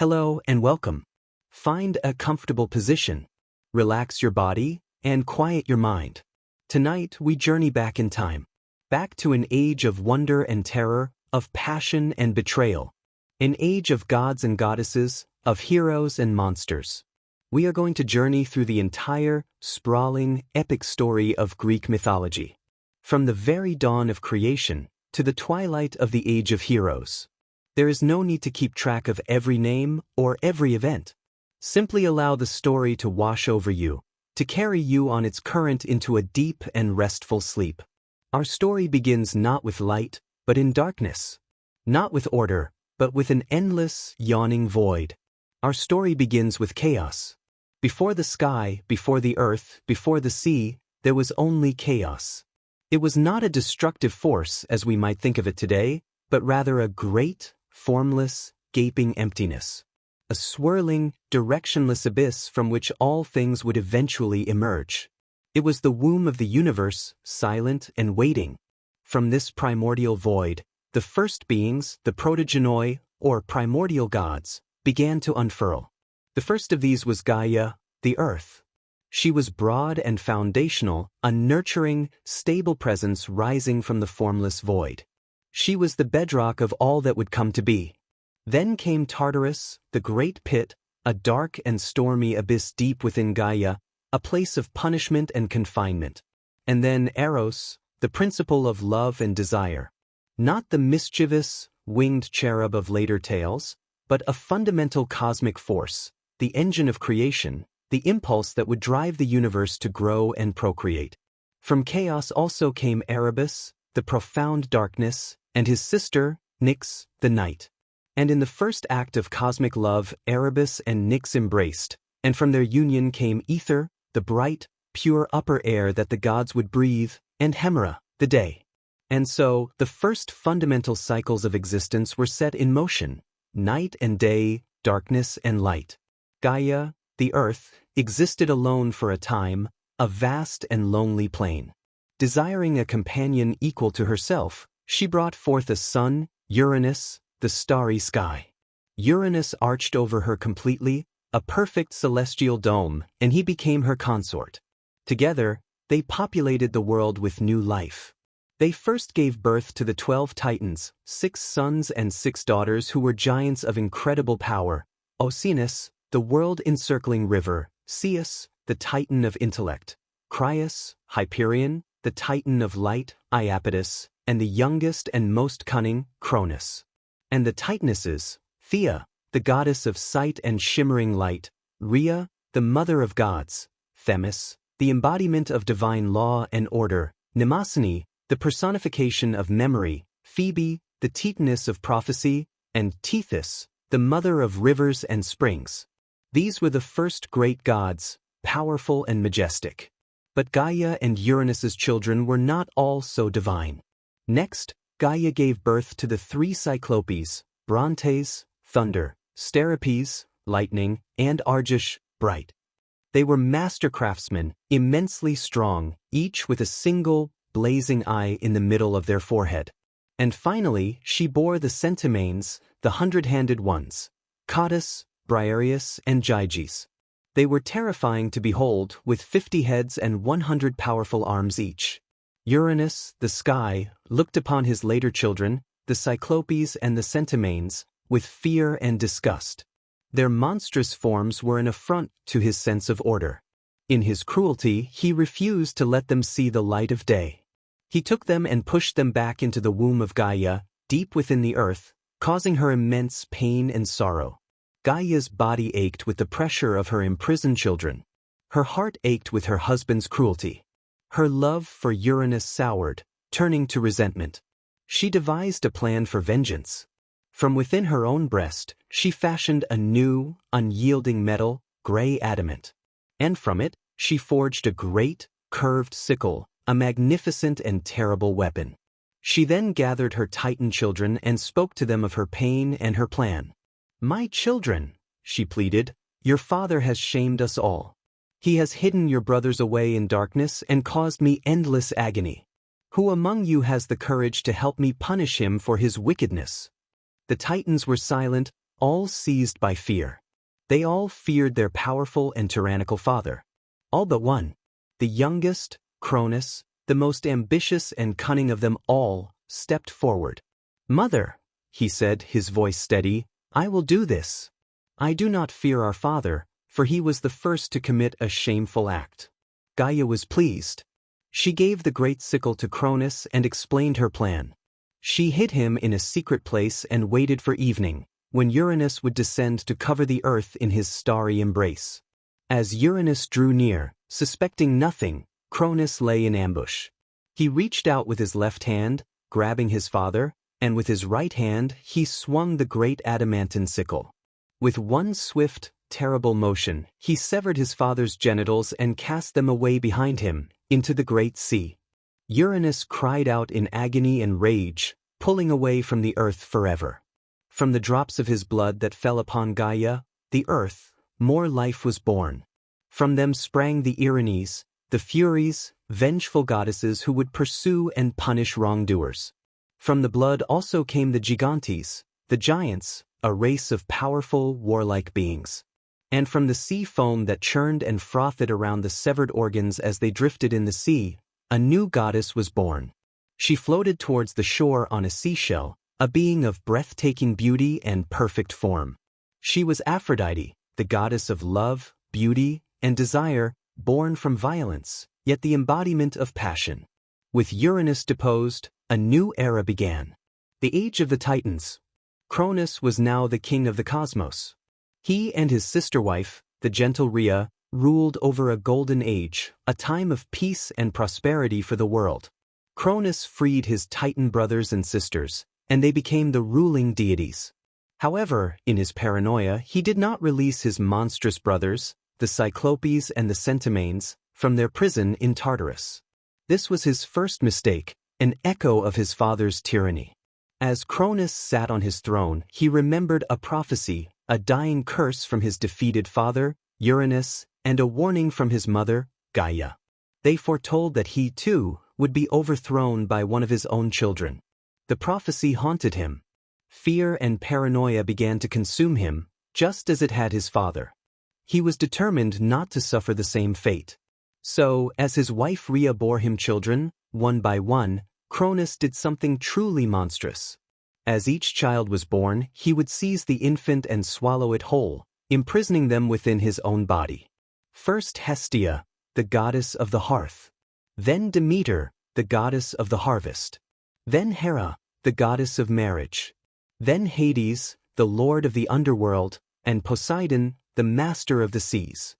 Hello and welcome. Find a comfortable position, relax your body, and quiet your mind. Tonight we journey back in time, back to an age of wonder and terror, of passion and betrayal, an age of gods and goddesses, of heroes and monsters. We are going to journey through the entire, sprawling, epic story of Greek mythology, from the very dawn of creation to the twilight of the age of heroes. There is no need to keep track of every name or every event. Simply allow the story to wash over you, to carry you on its current into a deep and restful sleep. Our story begins not with light, but in darkness. Not with order, but with an endless, yawning void. Our story begins with chaos. Before the sky, before the earth, before the sea, there was only chaos. It was not a destructive force as we might think of it today, but rather a great, formless, gaping emptiness. A swirling, directionless abyss from which all things would eventually emerge. It was the womb of the universe, silent and waiting. From this primordial void, the first beings, the protogenoi, or primordial gods, began to unfurl. The first of these was Gaia, the earth. She was broad and foundational, a nurturing, stable presence rising from the formless void. She was the bedrock of all that would come to be. Then came Tartarus, the great pit, a dark and stormy abyss deep within Gaia, a place of punishment and confinement. And then Eros, the principle of love and desire. Not the mischievous, winged cherub of later tales, but a fundamental cosmic force, the engine of creation, the impulse that would drive the universe to grow and procreate. From chaos also came Erebus, the profound darkness, and his sister, Nyx, the night. And in the first act of cosmic love, Erebus and Nyx embraced, and from their union came Ether, the bright, pure upper air that the gods would breathe, and Hera, the day. And so, the first fundamental cycles of existence were set in motion: night and day, darkness and light. Gaia, the earth, existed alone for a time, a vast and lonely plain. Desiring a companion equal to herself, she brought forth a son, Uranus, the starry sky. Uranus arched over her completely, a perfect celestial dome, and he became her consort. Together, they populated the world with new life. They first gave birth to the 12 Titans, 6 sons and 6 daughters who were giants of incredible power: Oceanus, the world-encircling river; Zeus, the titan of intellect; Crius, Hyperion, the titan of light; Iapetus, and the youngest and most cunning, Cronus. And the Titanesses: Thea, the goddess of sight and shimmering light; Rhea, the mother of gods; Themis, the embodiment of divine law and order; Mnemosyne, the personification of memory; Phoebe, the Titaness of prophecy; and Tethys, the mother of rivers and springs. These were the first great gods, powerful and majestic. But Gaia and Uranus's children were not all so divine. Next, Gaia gave birth to the 3 Cyclopes: Brontes, thunder; Steropes, lightning; and Argus, bright. They were master craftsmen, immensely strong, each with a single, blazing eye in the middle of their forehead. And finally, she bore the Centimanes, the 100-handed ones: Cottus, Briareus, and Gyges. They were terrifying to behold, with 50 heads and 100 powerful arms each. Uranus, the sky, looked upon his later children, the Cyclopes and the Centimanes, with fear and disgust. Their monstrous forms were an affront to his sense of order. In his cruelty, he refused to let them see the light of day. He took them and pushed them back into the womb of Gaia, deep within the earth, causing her immense pain and sorrow. Gaia's body ached with the pressure of her imprisoned children. Her heart ached with her husband's cruelty. Her love for Uranus soured, turning to resentment. She devised a plan for vengeance. From within her own breast, she fashioned a new, unyielding metal, gray adamant. And from it, she forged a great, curved sickle, a magnificent and terrible weapon. She then gathered her Titan children and spoke to them of her pain and her plan. "My children," she pleaded, "your father has shamed us all. He has hidden your brothers away in darkness and caused me endless agony. Who among you has the courage to help me punish him for his wickedness?" The Titans were silent, all seized by fear. They all feared their powerful and tyrannical father. All but one. The youngest, Cronus, the most ambitious and cunning of them all, stepped forward. "Mother," he said, his voice steady, "I will do this. I do not fear our father, for he was the first to commit a shameful act." Gaia was pleased. She gave the great sickle to Cronus and explained her plan. She hid him in a secret place and waited for evening, when Uranus would descend to cover the earth in his starry embrace. As Uranus drew near, suspecting nothing, Cronus lay in ambush. He reached out with his left hand, grabbing his father, and with his right hand he swung the great adamantine sickle. With one swift, terrible motion, he severed his father's genitals and cast them away behind him, into the great sea. Uranus cried out in agony and rage, pulling away from the earth forever. From the drops of his blood that fell upon Gaia, the earth, more life was born. From them sprang the Erinyes, the Furies, vengeful goddesses who would pursue and punish wrongdoers. From the blood also came the Gigantes, the giants, a race of powerful, warlike beings. And from the sea foam that churned and frothed around the severed organs as they drifted in the sea, a new goddess was born. She floated towards the shore on a seashell, a being of breathtaking beauty and perfect form. She was Aphrodite, the goddess of love, beauty, and desire, born from violence, yet the embodiment of passion. With Uranus deposed, a new era began. The age of the Titans. Cronus was now the king of the cosmos. He and his sister wife, the gentle Rhea, ruled over a golden age, a time of peace and prosperity for the world. Cronus freed his Titan brothers and sisters, and they became the ruling deities. However, in his paranoia, he did not release his monstrous brothers, the Cyclopes and the Centimanes, from their prison in Tartarus. This was his first mistake, an echo of his father's tyranny. As Cronus sat on his throne, he remembered a prophecy, a dying curse from his defeated father, Uranus, and a warning from his mother, Gaia. They foretold that he, too, would be overthrown by one of his own children. The prophecy haunted him. Fear and paranoia began to consume him, just as it had his father. He was determined not to suffer the same fate. So, as his wife Rhea bore him children, one by one, Cronus did something truly monstrous. As each child was born, he would seize the infant and swallow it whole, imprisoning them within his own body. First Hestia, the goddess of the hearth. Then Demeter, the goddess of the harvest. Then Hera, the goddess of marriage. Then Hades, the lord of the underworld, and Poseidon, the master of the seas.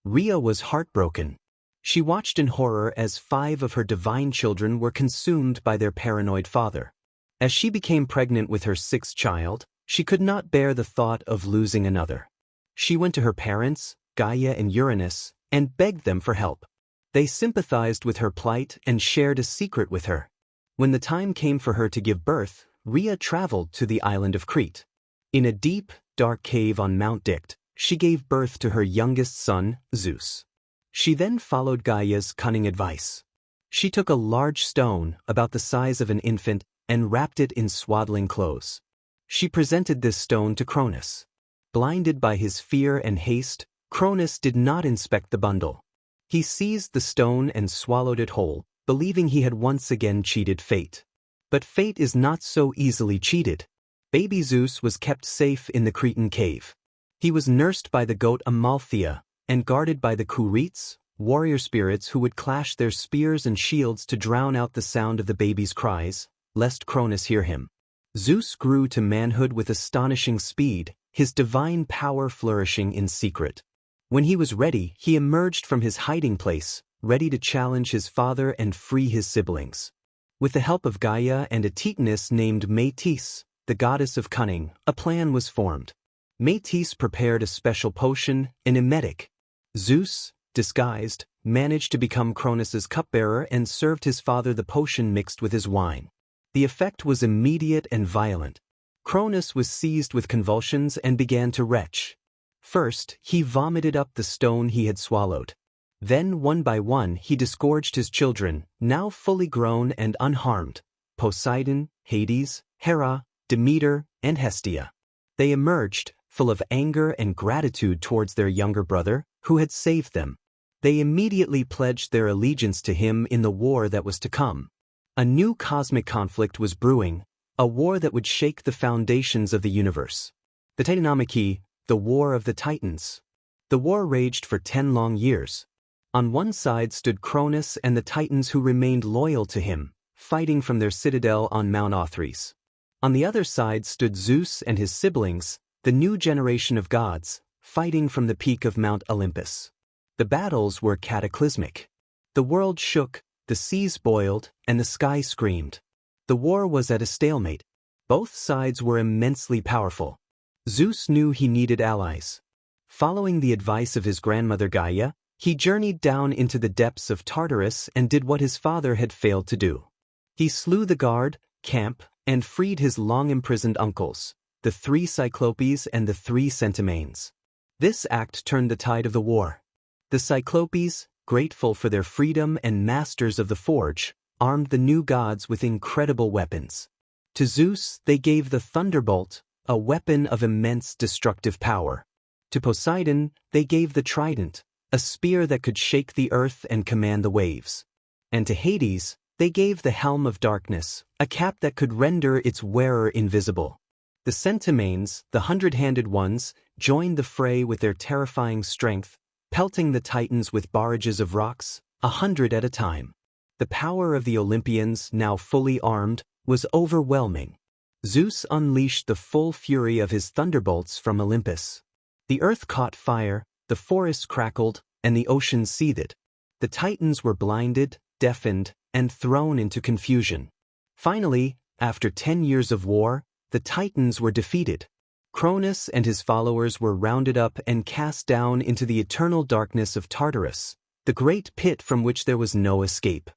Rhea was heartbroken. She watched in horror as 5 of her divine children were consumed by their paranoid father. As she became pregnant with her 6th child, she could not bear the thought of losing another. She went to her parents, Gaia and Uranus, and begged them for help. They sympathized with her plight and shared a secret with her. When the time came for her to give birth, Rhea traveled to the island of Crete. In a deep, dark cave on Mount Dicte, she gave birth to her youngest son, Zeus. She then followed Gaia's cunning advice. She took a large stone, about the size of an infant, and wrapped it in swaddling clothes. She presented this stone to Cronus. Blinded by his fear and haste, Cronus did not inspect the bundle. He seized the stone and swallowed it whole, believing he had once again cheated fate. But fate is not so easily cheated. Baby Zeus was kept safe in the Cretan cave. He was nursed by the goat Amalthea, and guarded by the Curetes, warrior spirits who would clash their spears and shields to drown out the sound of the baby's cries, lest Cronus hear him. Zeus grew to manhood with astonishing speed, his divine power flourishing in secret. When he was ready, he emerged from his hiding place, ready to challenge his father and free his siblings. With the help of Gaia and a Titaness named Métis, the goddess of cunning, a plan was formed. Métis prepared a special potion, an emetic. Zeus, disguised, managed to become Cronus's cupbearer and served his father the potion mixed with his wine. The effect was immediate and violent. Cronus was seized with convulsions and began to retch. First, he vomited up the stone he had swallowed. Then, one by one, he disgorged his children, now fully grown and unharmed: Poseidon, Hades, Hera, Demeter, and Hestia. They emerged, full of anger and gratitude towards their younger brother, who had saved them. They immediately pledged their allegiance to him in the war that was to come. A new cosmic conflict was brewing, a war that would shake the foundations of the universe. The Titanomachy, the War of the Titans. The war raged for 10 long years. On one side stood Cronus and the Titans who remained loyal to him, fighting from their citadel on Mount Othrys. On the other side stood Zeus and his siblings, the new generation of gods, fighting from the peak of Mount Olympus. The battles were cataclysmic. The world shook, the seas boiled, and the sky screamed. The war was at a stalemate. Both sides were immensely powerful. Zeus knew he needed allies. Following the advice of his grandmother Gaia, he journeyed down into the depths of Tartarus and did what his father had failed to do. He slew the guard, camp, and freed his long-imprisoned uncles, the 3 Cyclopes and the 3 Centimanes. This act turned the tide of the war. The Cyclopes, grateful for their freedom and masters of the forge, armed the new gods with incredible weapons. To Zeus they gave the thunderbolt, a weapon of immense destructive power. To Poseidon they gave the trident, a spear that could shake the earth and command the waves. And to Hades they gave the helm of darkness, a cap that could render its wearer invisible. The Centimanes, the 100-handed ones, joined the fray with their terrifying strength, pelting the Titans with barrages of rocks, 100 at a time. The power of the Olympians, now fully armed, was overwhelming. Zeus unleashed the full fury of his thunderbolts from Olympus. The earth caught fire, the forests crackled, and the oceans seethed. The Titans were blinded, deafened, and thrown into confusion. Finally, after 10 years of war, the Titans were defeated. Cronus and his followers were rounded up and cast down into the eternal darkness of Tartarus, the great pit from which there was no escape.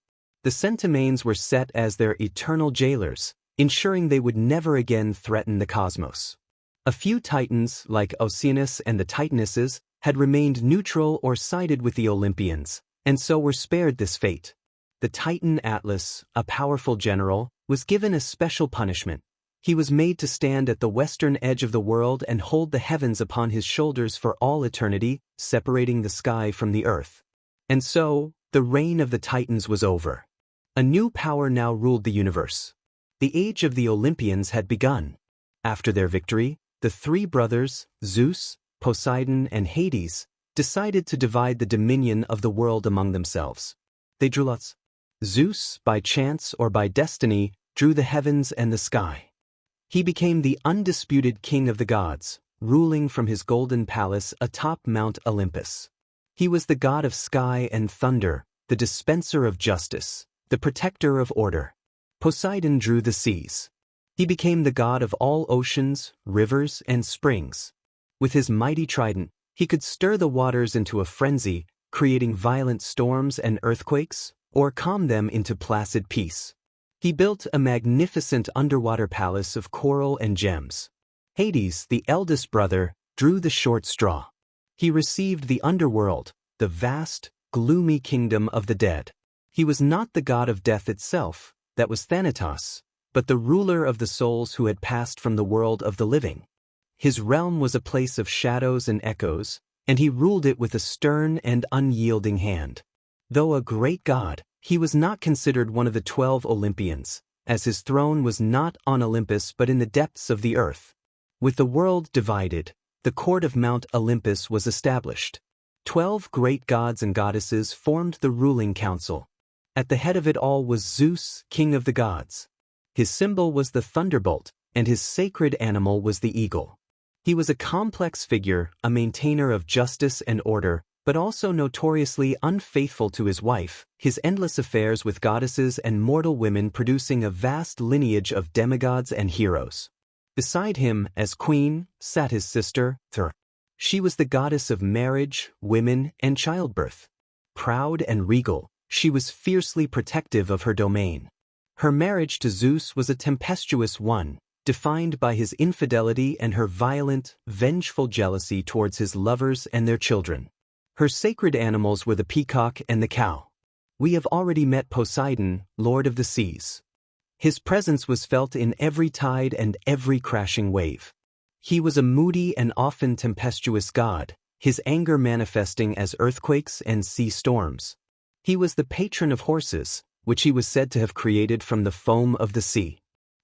The Centimanes were set as their eternal jailers, ensuring they would never again threaten the cosmos. A few Titans, like Oceanus and the Titanesses, had remained neutral or sided with the Olympians, and so were spared this fate. The Titan Atlas, a powerful general, was given a special punishment. He was made to stand at the western edge of the world and hold the heavens upon his shoulders for all eternity, separating the sky from the earth. And so, the reign of the Titans was over. A new power now ruled the universe. The age of the Olympians had begun. After their victory, the 3 brothers, Zeus, Poseidon, and Hades, decided to divide the dominion of the world among themselves. They drew lots. Zeus, by chance or by destiny, drew the heavens and the sky. He became the undisputed king of the gods, ruling from his golden palace atop Mount Olympus. He was the god of sky and thunder, the dispenser of justice, the protector of order. Poseidon drew the seas. He became the god of all oceans, rivers, and springs. With his mighty trident, he could stir the waters into a frenzy, creating violent storms and earthquakes, or calm them into placid peace. He built a magnificent underwater palace of coral and gems. Hades, the eldest brother, drew the short straw. He received the underworld, the vast, gloomy kingdom of the dead. He was not the god of death itself, that was Thanatos, but the ruler of the souls who had passed from the world of the living. His realm was a place of shadows and echoes, and he ruled it with a stern and unyielding hand. Though a great god, he was not considered one of the 12 Olympians, as his throne was not on Olympus but in the depths of the earth. With the world divided, the court of Mount Olympus was established. 12 great gods and goddesses formed the ruling council. At the head of it all was Zeus, king of the gods. His symbol was the thunderbolt, and his sacred animal was the eagle. He was a complex figure, a maintainer of justice and order, but also notoriously unfaithful to his wife, his endless affairs with goddesses and mortal women producing a vast lineage of demigods and heroes. Beside him, as queen, sat his sister, Hera. She was the goddess of marriage, women, and childbirth. Proud and regal, she was fiercely protective of her domain. Her marriage to Zeus was a tempestuous one, defined by his infidelity and her violent, vengeful jealousy towards his lovers and their children. Her sacred animals were the peacock and the cow. We have already met Poseidon, lord of the seas. His presence was felt in every tide and every crashing wave. He was a moody and often tempestuous god, his anger manifesting as earthquakes and sea storms. He was the patron of horses, which he was said to have created from the foam of the sea.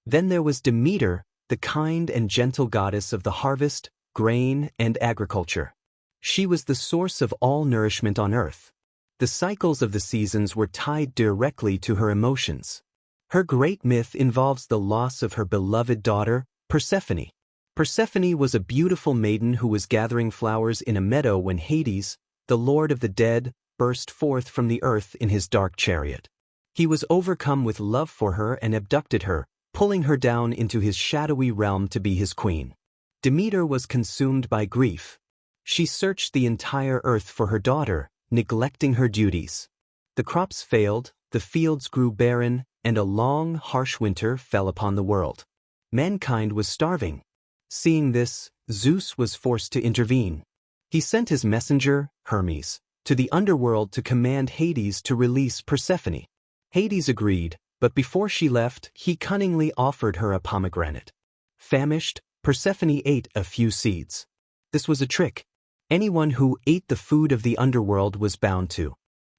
Then there was Demeter, the kind and gentle goddess of the harvest, grain, and agriculture. She was the source of all nourishment on earth. The cycles of the seasons were tied directly to her emotions. Her great myth involves the loss of her beloved daughter, Persephone. Persephone was a beautiful maiden who was gathering flowers in a meadow when Hades, the lord of the dead, burst forth from the earth in his dark chariot. He was overcome with love for her and abducted her, pulling her down into his shadowy realm to be his queen. Demeter was consumed by grief. She searched the entire earth for her daughter, neglecting her duties. The crops failed, the fields grew barren, and a long, harsh winter fell upon the world. Mankind was starving. Seeing this, Zeus was forced to intervene. He sent his messenger, Hermes, to the underworld to command Hades to release Persephone. Hades agreed, but before she left, he cunningly offered her a pomegranate. Famished, Persephone ate a few seeds. This was a trick. Anyone who ate the food of the underworld was bound to.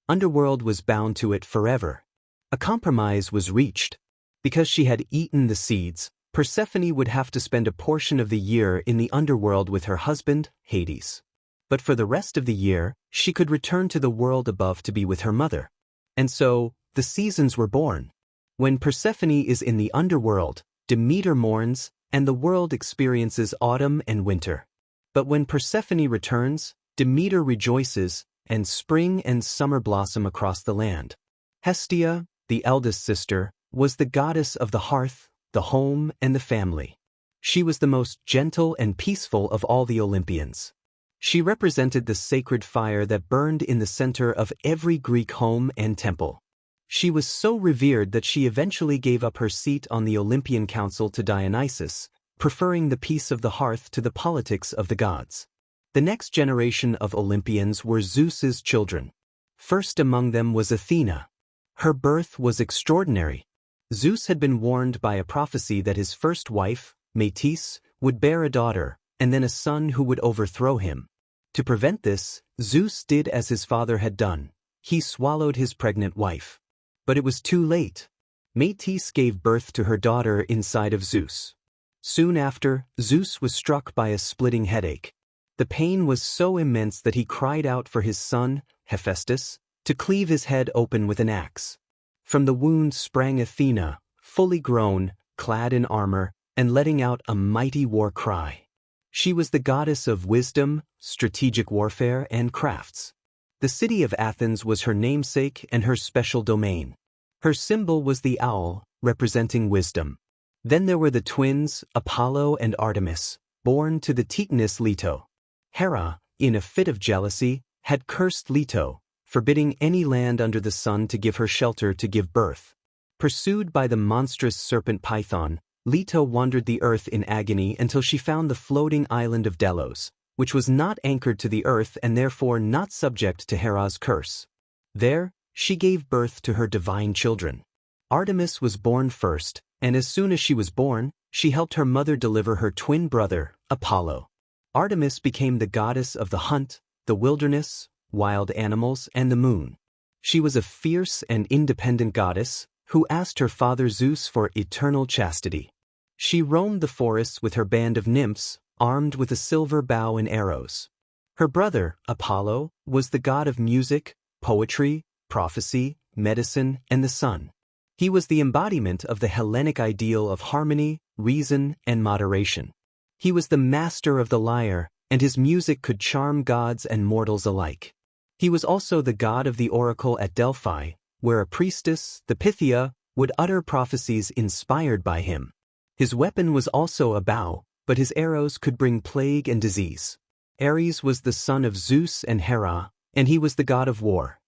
Underworld was bound to it forever. A compromise was reached. Because she had eaten the seeds, Persephone would have to spend a portion of the year in the underworld with her husband, Hades. But for the rest of the year, she could return to the world above to be with her mother. And so, the seasons were born. When Persephone is in the underworld, Demeter mourns, and the world experiences autumn and winter. But when Persephone returns, Demeter rejoices, and spring and summer blossom across the land. Hestia, the eldest sister, was the goddess of the hearth, the home, and the family. She was the most gentle and peaceful of all the Olympians. She represented the sacred fire that burned in the center of every Greek home and temple. She was so revered that she eventually gave up her seat on the Olympian council to Dionysus, preferring the peace of the hearth to the politics of the gods. The next generation of Olympians were Zeus's children. First among them was Athena. Her birth was extraordinary. Zeus had been warned by a prophecy that his first wife, Metis, would bear a daughter, and then a son who would overthrow him. To prevent this, Zeus did as his father had done. He swallowed his pregnant wife. But it was too late. Metis gave birth to her daughter inside of Zeus. Soon after, Zeus was struck by a splitting headache. The pain was so immense that he cried out for his son, Hephaestus, to cleave his head open with an axe. From the wound sprang Athena, fully grown, clad in armor, and letting out a mighty war cry. She was the goddess of wisdom, strategic warfare, and crafts. The city of Athens was her namesake and her special domain. Her symbol was the owl, representing wisdom. Then there were the twins, Apollo and Artemis, born to the Titaness Leto. Hera, in a fit of jealousy, had cursed Leto, forbidding any land under the sun to give her shelter to give birth. Pursued by the monstrous serpent Python, Leto wandered the earth in agony until she found the floating island of Delos, which was not anchored to the earth and therefore not subject to Hera's curse. There, she gave birth to her divine children. Artemis was born first, and as soon as she was born, she helped her mother deliver her twin brother, Apollo. Artemis became the goddess of the hunt, the wilderness, wild animals, and the moon. She was a fierce and independent goddess who asked her father Zeus for eternal chastity. She roamed the forests with her band of nymphs, armed with a silver bow and arrows. Her brother, Apollo, was the god of music, poetry, prophecy, medicine, and the sun. He was the embodiment of the Hellenic ideal of harmony, reason, and moderation. He was the master of the lyre, and his music could charm gods and mortals alike. He was also the god of the oracle at Delphi, where a priestess, the Pythia, would utter prophecies inspired by him. His weapon was also a bow, but his arrows could bring plague and disease. Ares was the son of Zeus and Hera, and he was the god of war.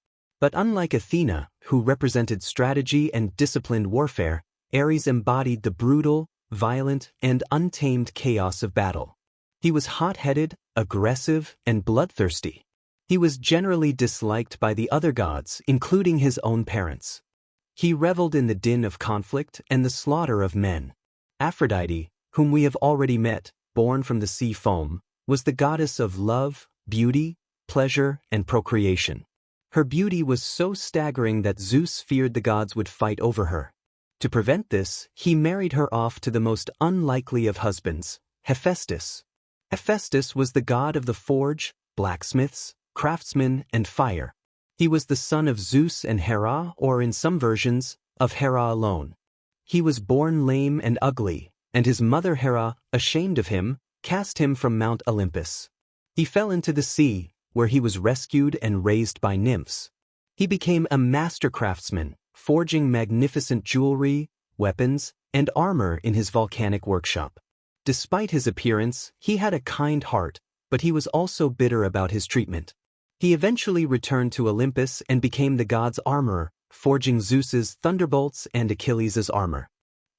But unlike Athena, who represented strategy and disciplined warfare, Ares embodied the brutal, violent, and untamed chaos of battle. He was hot-headed, aggressive, and bloodthirsty. He was generally disliked by the other gods, including his own parents. He reveled in the din of conflict and the slaughter of men. Aphrodite, whom we have already met, born from the sea foam, was the goddess of love, beauty, pleasure, and procreation. Her beauty was so staggering that Zeus feared the gods would fight over her. To prevent this, he married her off to the most unlikely of husbands, Hephaestus. Hephaestus was the god of the forge, blacksmiths, craftsmen, and fire. He was the son of Zeus and Hera, or in some versions, of Hera alone. He was born lame and ugly, and his mother Hera, ashamed of him, cast him from Mount Olympus. He fell into the sea, where he was rescued and raised by nymphs. He became a master craftsman, forging magnificent jewelry, weapons, and armor in his volcanic workshop. Despite his appearance, he had a kind heart, but he was also bitter about his treatment. He eventually returned to Olympus and became the god's armorer, forging Zeus's thunderbolts and Achilles' armor.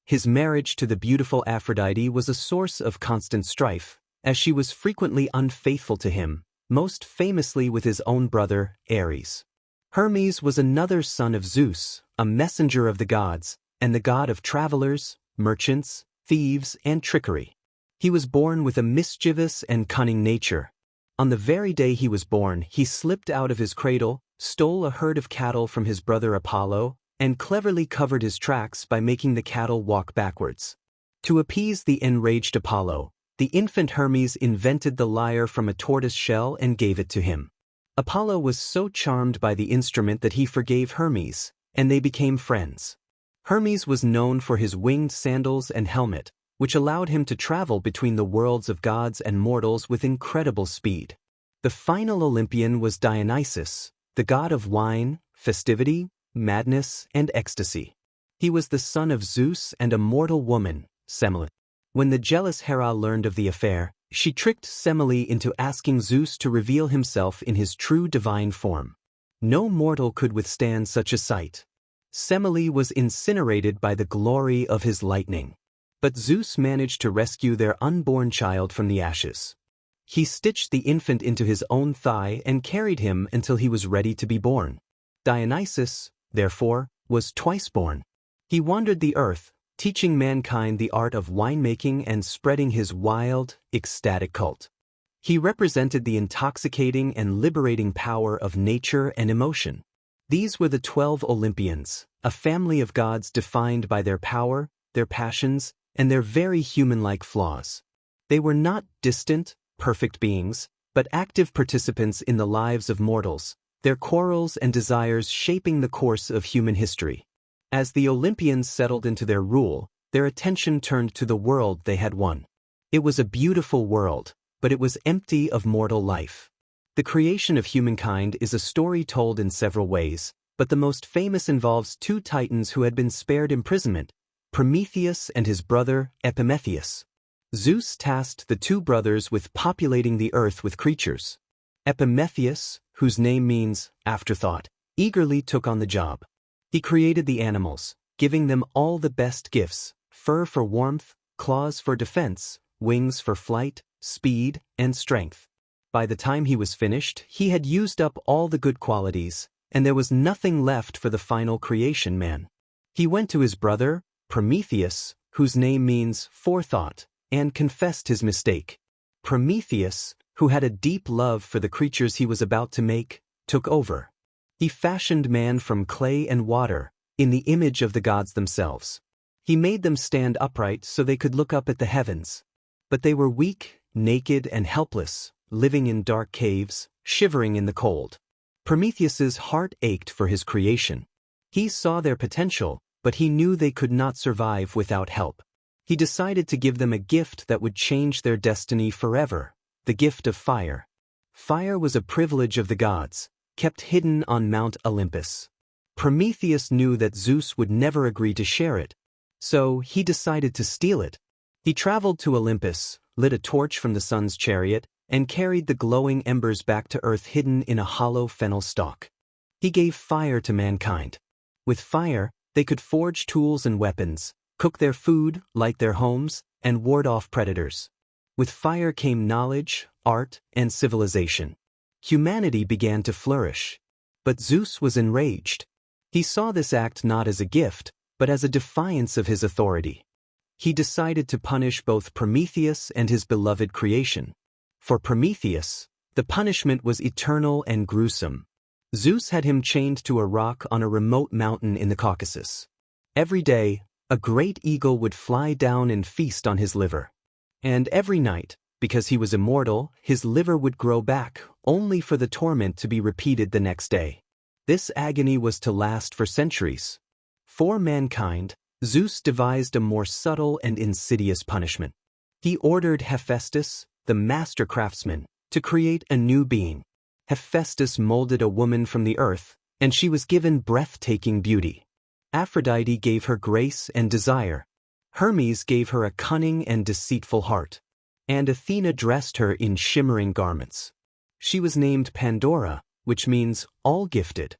His marriage to the beautiful Aphrodite was a source of constant strife, as she was frequently unfaithful to him, most famously with his own brother, Ares. Hermes was another son of Zeus, a messenger of the gods, and the god of travelers, merchants, thieves, and trickery. He was born with a mischievous and cunning nature. On the very day he was born, he slipped out of his cradle, stole a herd of cattle from his brother Apollo, and cleverly covered his tracks by making the cattle walk backwards. To appease the enraged Apollo, the infant Hermes invented the lyre from a tortoise shell and gave it to him. Apollo was so charmed by the instrument that he forgave Hermes, and they became friends. Hermes was known for his winged sandals and helmet, which allowed him to travel between the worlds of gods and mortals with incredible speed. The final Olympian was Dionysus, the god of wine, festivity, madness, and ecstasy. He was the son of Zeus and a mortal woman, Semele. When the jealous Hera learned of the affair, she tricked Semele into asking Zeus to reveal himself in his true divine form. No mortal could withstand such a sight. Semele was incinerated by the glory of his lightning. But Zeus managed to rescue their unborn child from the ashes. He stitched the infant into his own thigh and carried him until he was ready to be born. Dionysus, therefore, was twice born. He wandered the earth, teaching mankind the art of winemaking and spreading his wild, ecstatic cult. He represented the intoxicating and liberating power of nature and emotion. These were the 12 Olympians, a family of gods defined by their power, their passions, and their very human-like flaws. They were not distant, perfect beings, but active participants in the lives of mortals, their quarrels and desires shaping the course of human history. As the Olympians settled into their rule, their attention turned to the world they had won. It was a beautiful world, but it was empty of mortal life. The creation of humankind is a story told in several ways, but the most famous involves two titans who had been spared imprisonment, Prometheus and his brother Epimetheus. Zeus tasked the two brothers with populating the earth with creatures. Epimetheus, whose name means afterthought, eagerly took on the job. He created the animals, giving them all the best gifts: fur for warmth, claws for defense, wings for flight, speed, and strength. By the time he was finished, he had used up all the good qualities, and there was nothing left for the final creation man. He went to his brother, Prometheus, whose name means forethought, and confessed his mistake. Prometheus, who had a deep love for the creatures he was about to make, took over. He fashioned man from clay and water, in the image of the gods themselves. He made them stand upright so they could look up at the heavens. But they were weak, naked, and helpless, living in dark caves, shivering in the cold. Prometheus's heart ached for his creation. He saw their potential, but he knew they could not survive without help. He decided to give them a gift that would change their destiny forever, the gift of fire. Fire was a privilege of the gods, kept hidden on Mount Olympus. Prometheus knew that Zeus would never agree to share it, so he decided to steal it. He traveled to Olympus, lit a torch from the sun's chariot, and carried the glowing embers back to earth hidden in a hollow fennel stalk. He gave fire to mankind. With fire, they could forge tools and weapons, cook their food, light their homes, and ward off predators. With fire came knowledge, art, and civilization. Humanity began to flourish. But Zeus was enraged. He saw this act not as a gift, but as a defiance of his authority. he decided to punish both Prometheus and his beloved creation. For Prometheus, the punishment was eternal and gruesome. Zeus had him chained to a rock on a remote mountain in the Caucasus. Every day, a great eagle would fly down and feast on his liver. And every night, because he was immortal, his liver would grow back, only for the torment to be repeated the next day. This agony was to last for centuries. For mankind, Zeus devised a more subtle and insidious punishment. He ordered Hephaestus, the master craftsman, to create a new being. Hephaestus molded a woman from the earth, and she was given breathtaking beauty. Aphrodite gave her grace and desire. Hermes gave her a cunning and deceitful heart. And Athena dressed her in shimmering garments. She was named Pandora, which means all-gifted.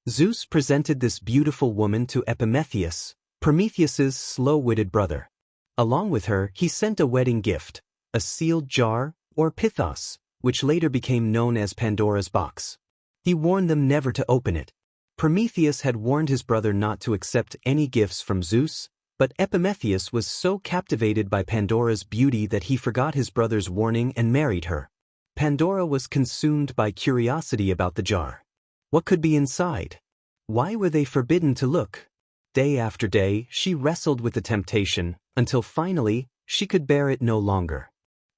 Zeus presented this beautiful woman to Epimetheus, Prometheus's slow-witted brother. Along with her, he sent a wedding gift, a sealed jar, or pithos, which later became known as Pandora's box. He warned them never to open it. Prometheus had warned his brother not to accept any gifts from Zeus, but Epimetheus was so captivated by Pandora's beauty that he forgot his brother's warning and married her. Pandora was consumed by curiosity about the jar. What could be inside? Why were they forbidden to look? Day after day, she wrestled with the temptation, until finally, she could bear it no longer.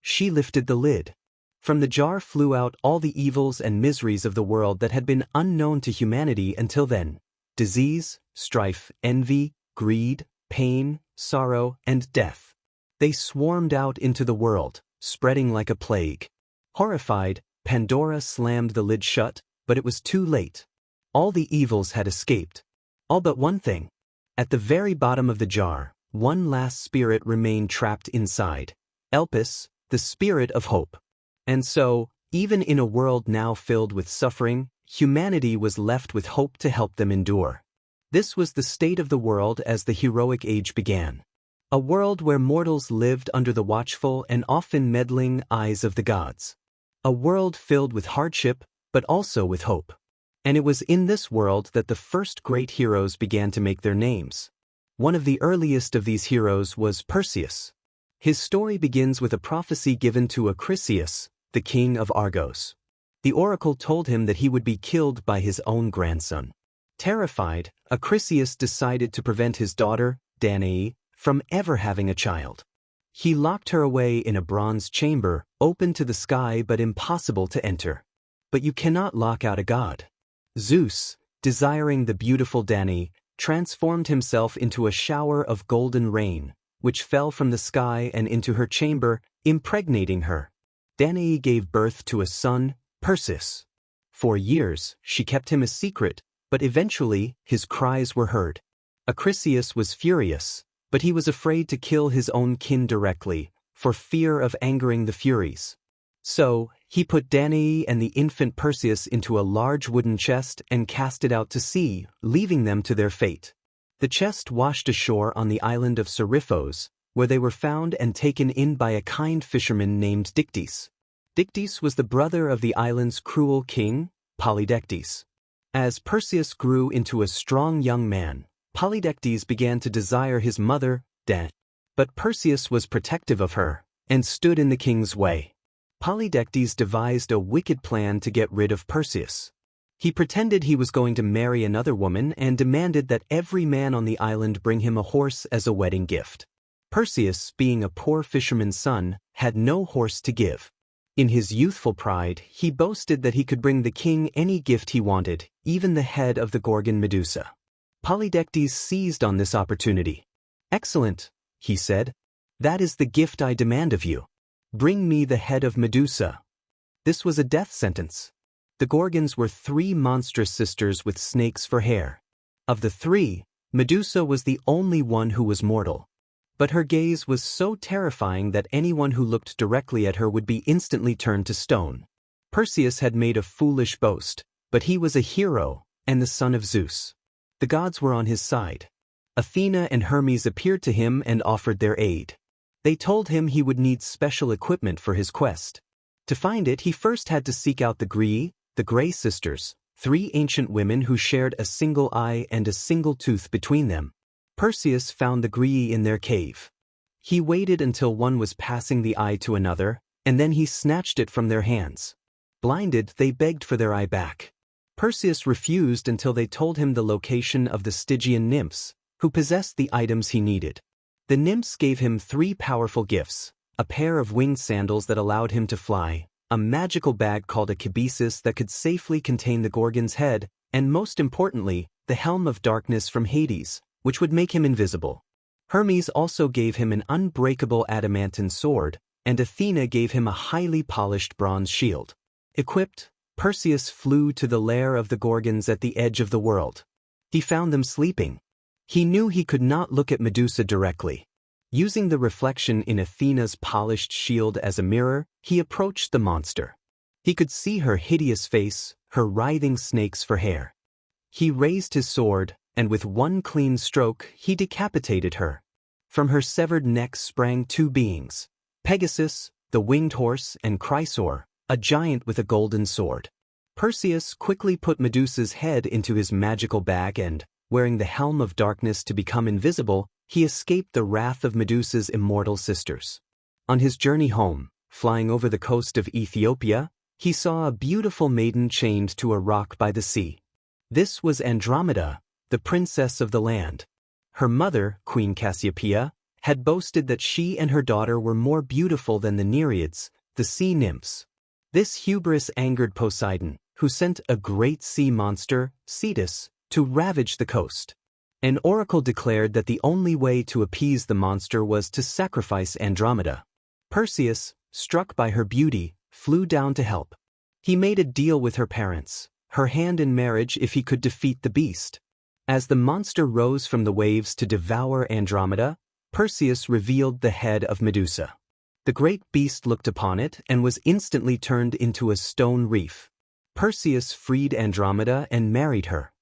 She lifted the lid. From the jar flew out all the evils and miseries of the world that had been unknown to humanity until then: disease, strife, envy, greed, pain, sorrow, and death. They swarmed out into the world, spreading like a plague. Horrified, Pandora slammed the lid shut, but it was too late. All the evils had escaped. All but one thing. At the very bottom of the jar, one last spirit remained trapped inside: Elpis, the spirit of hope. And so, even in a world now filled with suffering, humanity was left with hope to help them endure. This was the state of the world as the heroic age began. A world where mortals lived under the watchful and often meddling eyes of the gods. A world filled with hardship, but also with hope. And it was in this world that the first great heroes began to make their names. One of the earliest of these heroes was Perseus. His story begins with a prophecy given to Acrisius, the king of Argos. The oracle told him that he would be killed by his own grandson. Terrified, Acrisius decided to prevent his daughter, Danae, from ever having a child. He locked her away in a bronze chamber, open to the sky but impossible to enter. But you cannot lock out a god. Zeus, desiring the beautiful Danae, transformed himself into a shower of golden rain, which fell from the sky and into her chamber, impregnating her. Danae gave birth to a son, Perseus. For years, she kept him a secret, but eventually, his cries were heard. Acrisius was furious, but he was afraid to kill his own kin directly, for fear of angering the Furies. So, he put Danae and the infant Perseus into a large wooden chest and cast it out to sea, leaving them to their fate. The chest washed ashore on the island of Seriphos, where they were found and taken in by a kind fisherman named Dictys. Dictys was the brother of the island's cruel king, Polydectes. As Perseus grew into a strong young man, Polydectes began to desire his mother, Danae. But Perseus was protective of her, and stood in the king's way. Polydectes devised a wicked plan to get rid of Perseus. He pretended he was going to marry another woman and demanded that every man on the island bring him a horse as a wedding gift. Perseus, being a poor fisherman's son, had no horse to give. In his youthful pride, he boasted that he could bring the king any gift he wanted, even the head of the Gorgon Medusa. Polydectes seized on this opportunity. "Excellent," he said. "That is the gift I demand of you. Bring me the head of Medusa." This was a death sentence. The Gorgons were 3 monstrous sisters with snakes for hair. Of the 3, Medusa was the only one who was mortal. But her gaze was so terrifying that anyone who looked directly at her would be instantly turned to stone. Perseus had made a foolish boast, but he was a hero, and the son of Zeus. The gods were on his side. Athena and Hermes appeared to him and offered their aid. They told him he would need special equipment for his quest. To find it, he first had to seek out the Grey sisters, 3 ancient women who shared a single eye and a single tooth between them. Perseus found the Grei in their cave. He waited until one was passing the eye to another, and then he snatched it from their hands. Blinded, they begged for their eye back. Perseus refused until they told him the location of the Stygian nymphs, who possessed the items he needed. The nymphs gave him 3 powerful gifts: a pair of winged sandals that allowed him to fly, a magical bag called a cabesus that could safely contain the Gorgon's head, and most importantly, the helm of darkness from Hades, which would make him invisible. Hermes also gave him an unbreakable adamantine sword, and Athena gave him a highly polished bronze shield. Equipped, Perseus flew to the lair of the Gorgons at the edge of the world. He found them sleeping. He knew he could not look at Medusa directly. Using the reflection in Athena's polished shield as a mirror, he approached the monster. He could see her hideous face, her writhing snakes for hair. He raised his sword, and with one clean stroke, he decapitated her. From her severed neck sprang 2 beings: Pegasus, the winged horse, and Chrysaor, a giant with a golden sword. Perseus quickly put Medusa's head into his magical bag and, wearing the helm of darkness to become invisible, he escaped the wrath of Medusa's immortal sisters. On his journey home, flying over the coast of Ethiopia, he saw a beautiful maiden chained to a rock by the sea. This was Andromeda, the princess of the land. Her mother, Queen Cassiopeia, had boasted that she and her daughter were more beautiful than the Nereids, the sea nymphs. This hubris angered Poseidon, who sent a great sea monster, Cetus, to ravage the coast. An oracle declared that the only way to appease the monster was to sacrifice Andromeda. Perseus, struck by her beauty, flew down to help. He made a deal with her parents, her hand in marriage if he could defeat the beast. As the monster rose from the waves to devour Andromeda, Perseus revealed the head of Medusa. The great beast looked upon it and was instantly turned into a stone reef. Perseus freed Andromeda and married her.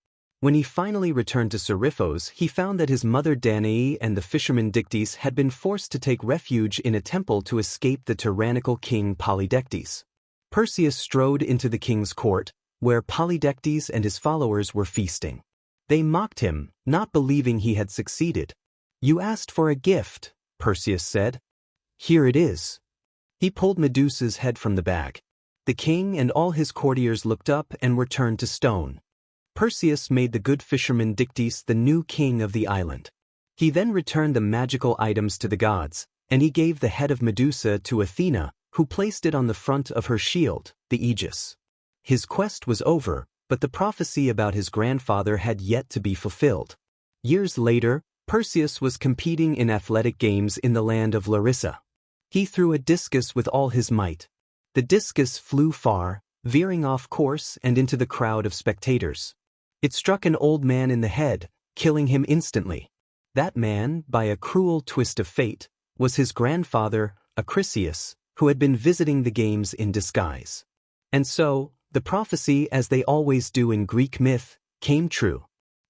When he finally returned to Seriphos, he found that his mother Danae and the fisherman Dictys had been forced to take refuge in a temple to escape the tyrannical king Polydectes. Perseus strode into the king's court, where Polydectes and his followers were feasting. They mocked him, not believing he had succeeded. "You asked for a gift," Perseus said. "Here it is." He pulled Medusa's head from the bag. The king and all his courtiers looked up and were turned to stone. Perseus made the good fisherman Dictys the new king of the island. He then returned the magical items to the gods, and he gave the head of Medusa to Athena, who placed it on the front of her shield, the Aegis. His quest was over, but the prophecy about his grandfather had yet to be fulfilled. Years later, Perseus was competing in athletic games in the land of Larissa. He threw a discus with all his might. The discus flew far, veering off course and into the crowd of spectators. It struck an old man in the head, killing him instantly. That man, by a cruel twist of fate, was his grandfather, Acrisius, who had been visiting the games in disguise. And so, the prophecy, as they always do in Greek myth, came true.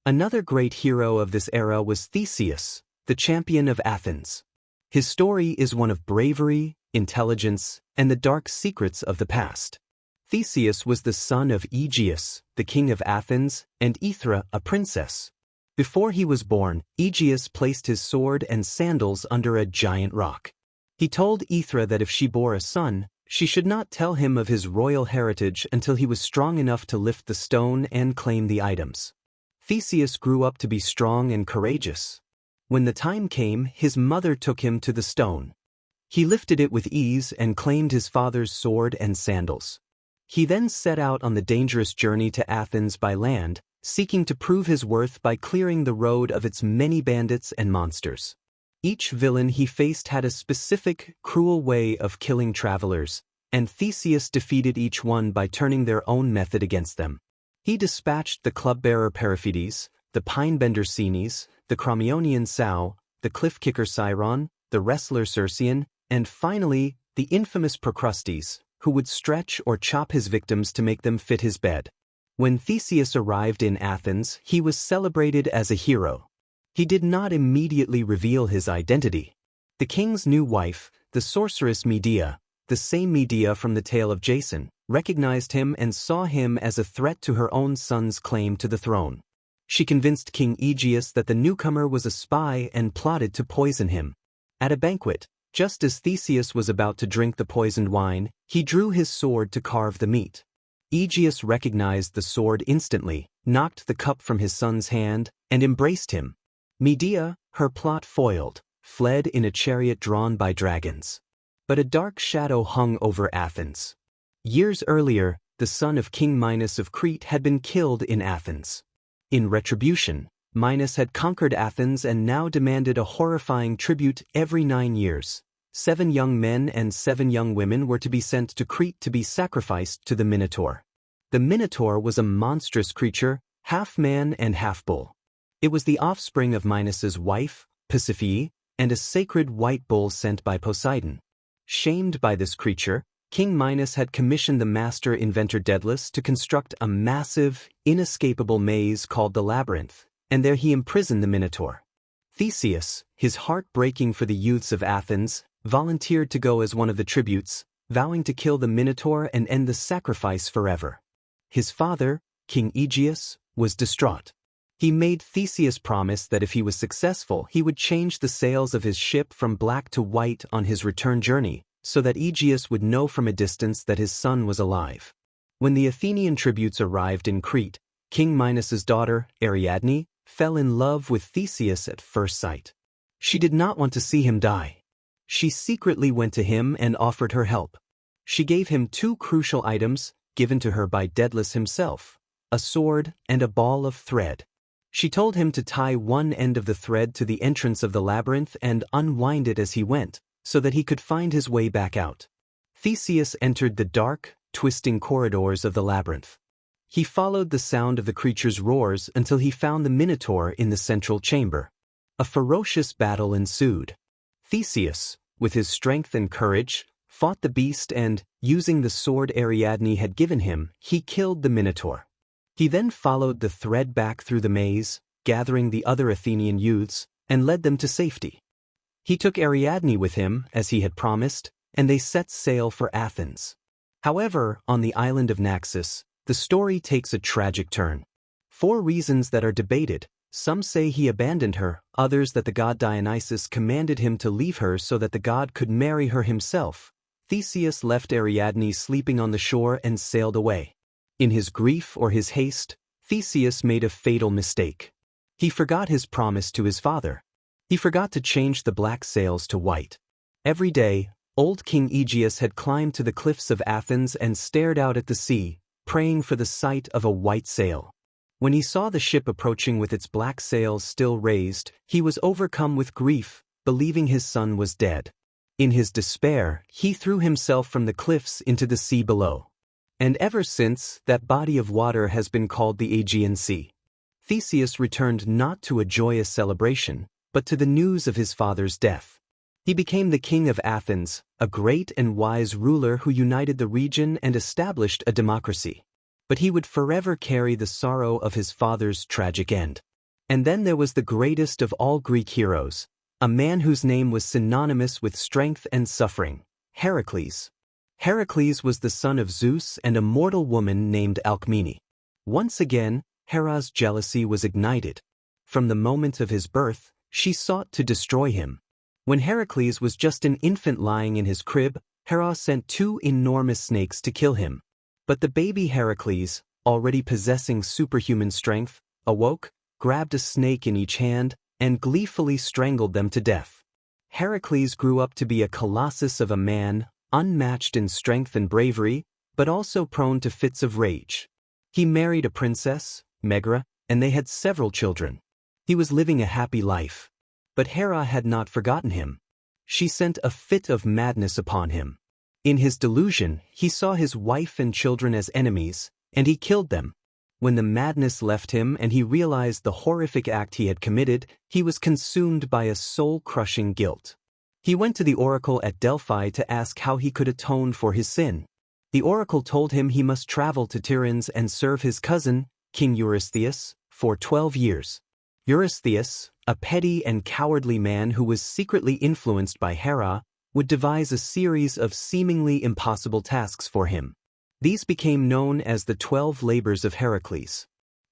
Another great hero of this era was Theseus, the champion of Athens. His story is one of bravery, intelligence, and the dark secrets of the past. Theseus was the son of Aegeus, the king of Athens, and Aethra, a princess. Before he was born, Aegeus placed his sword and sandals under a giant rock. He told Aethra that if she bore a son, she should not tell him of his royal heritage until he was strong enough to lift the stone and claim the items. Theseus grew up to be strong and courageous. When the time came, his mother took him to the stone. He lifted it with ease and claimed his father's sword and sandals. He then set out on the dangerous journey to Athens by land, seeking to prove his worth by clearing the road of its many bandits and monsters. Each villain he faced had a specific, cruel way of killing travelers, and Theseus defeated each one by turning their own method against them. He dispatched the club-bearer Periphetes, the pine-bender Cenes, the Crommyonian Sow, the cliff-kicker Sciron, the wrestler Circean, and finally, the infamous Procrustes, who would stretch or chop his victims to make them fit his bed. When Theseus arrived in Athens, he was celebrated as a hero. He did not immediately reveal his identity. The king's new wife, the sorceress Medea, the same Medea from the tale of Jason, recognized him and saw him as a threat to her own son's claim to the throne. She convinced King Aegeus that the newcomer was a spy and plotted to poison him. At a banquet, just as Theseus was about to drink the poisoned wine, he drew his sword to carve the meat. Aegeus recognized the sword instantly, knocked the cup from his son's hand, and embraced him. Medea, her plot foiled, fled in a chariot drawn by dragons. But a dark shadow hung over Athens. Years earlier, the son of King Minos of Crete had been killed in Athens. In retribution, Minos had conquered Athens and now demanded a horrifying tribute every 9 years. 7 young men and 7 young women were to be sent to Crete to be sacrificed to the Minotaur. The Minotaur was a monstrous creature, half man and half bull. It was the offspring of Minos's wife, Pasiphae, and a sacred white bull sent by Poseidon. Shamed by this creature, King Minos had commissioned the master inventor Daedalus to construct a massive, inescapable maze called the Labyrinth, and there he imprisoned the Minotaur. Theseus, his heart breaking for the youths of Athens, volunteered to go as one of the tributes, vowing to kill the Minotaur and end the sacrifice forever. His father, King Aegeus, was distraught. He made Theseus promise that if he was successful, he would change the sails of his ship from black to white on his return journey, so that Aegeus would know from a distance that his son was alive. When the Athenian tributes arrived in Crete, King Minos's daughter, Ariadne, fell in love with Theseus at first sight. She did not want to see him die. She secretly went to him and offered her help. She gave him 2 crucial items, given to her by Daedalus himself, a sword and a ball of thread. She told him to tie one end of the thread to the entrance of the labyrinth and unwind it as he went, so that he could find his way back out. Theseus entered the dark, twisting corridors of the labyrinth. He followed the sound of the creature's roars until he found the Minotaur in the central chamber. A ferocious battle ensued. Theseus, with his strength and courage, fought the beast and, using the sword Ariadne had given him, he killed the Minotaur. He then followed the thread back through the maze, gathering the other Athenian youths, and led them to safety. He took Ariadne with him, as he had promised, and they set sail for Athens. However, on the island of Naxos, the story takes a tragic turn. For reasons that are debated, some say he abandoned her, others that the god Dionysus commanded him to leave her so that the god could marry her himself. Theseus left Ariadne sleeping on the shore and sailed away. In his grief or his haste, Theseus made a fatal mistake. He forgot his promise to his father. He forgot to change the black sails to white. Every day, old King Aegeus had climbed to the cliffs of Athens and stared out at the sea, praying for the sight of a white sail. When he saw the ship approaching with its black sails still raised, he was overcome with grief, believing his son was dead. In his despair, he threw himself from the cliffs into the sea below. And ever since, that body of water has been called the Aegean Sea. Theseus returned not to a joyous celebration, but to the news of his father's death. He became the king of Athens, a great and wise ruler who united the region and established a democracy. But he would forever carry the sorrow of his father's tragic end. And then there was the greatest of all Greek heroes, a man whose name was synonymous with strength and suffering, Heracles. Heracles was the son of Zeus and a mortal woman named Alcmene. Once again, Hera's jealousy was ignited. From the moment of his birth, she sought to destroy him. When Heracles was just an infant lying in his crib, Hera sent 2 enormous snakes to kill him. But the baby Heracles, already possessing superhuman strength, awoke, grabbed a snake in each hand, and gleefully strangled them to death. Heracles grew up to be a colossus of a man, unmatched in strength and bravery, but also prone to fits of rage. He married a princess, Megra, and they had several children. He was living a happy life. But Hera had not forgotten him. She sent a fit of madness upon him. In his delusion, he saw his wife and children as enemies, and he killed them. When the madness left him and he realized the horrific act he had committed, he was consumed by a soul-crushing guilt. He went to the oracle at Delphi to ask how he could atone for his sin. The oracle told him he must travel to Tiryns and serve his cousin, King Eurystheus, for 12 years. Eurystheus, a petty and cowardly man who was secretly influenced by Hera, would devise a series of seemingly impossible tasks for him. These became known as the 12 labors of Heracles.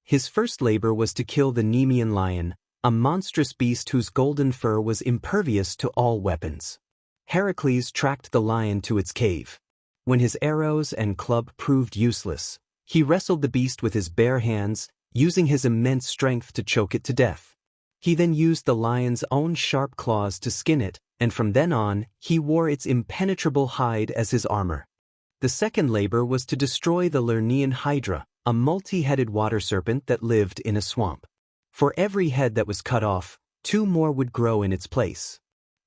His first labor was to kill the Nemean lion, a monstrous beast whose golden fur was impervious to all weapons. Heracles tracked the lion to its cave. When his arrows and club proved useless, he wrestled the beast with his bare hands, using his immense strength to choke it to death. He then used the lion's own sharp claws to skin it, and from then on, he wore its impenetrable hide as his armor. The second labor was to destroy the Lernaean Hydra, a multi-headed water serpent that lived in a swamp. For every head that was cut off, 2 more would grow in its place.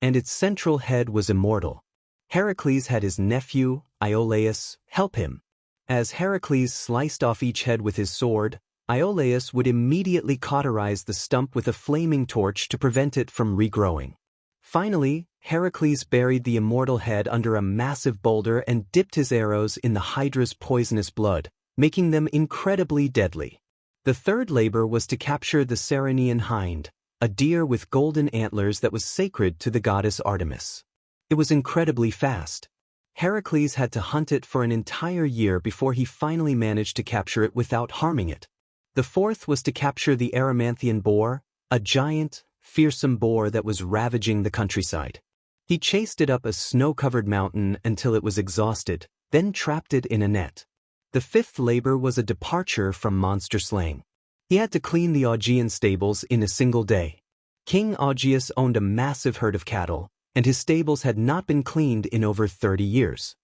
And its central head was immortal. Heracles had his nephew, Iolaus, help him. As Heracles sliced off each head with his sword, Iolaus would immediately cauterize the stump with a flaming torch to prevent it from regrowing. Finally, Heracles buried the immortal head under a massive boulder and dipped his arrows in the Hydra's poisonous blood, making them incredibly deadly. The third labor was to capture the Ceryneian hind, a deer with golden antlers that was sacred to the goddess Artemis. It was incredibly fast. Heracles had to hunt it for an entire year before he finally managed to capture it without harming it. The fourth was to capture the Erymanthian boar, a giant, fearsome boar that was ravaging the countryside. He chased it up a snow-covered mountain until it was exhausted, then trapped it in a net. The fifth labor was a departure from monster slaying. He had to clean the Augean stables in a single day. King Augeas owned a massive herd of cattle, and his stables had not been cleaned in over 30 years.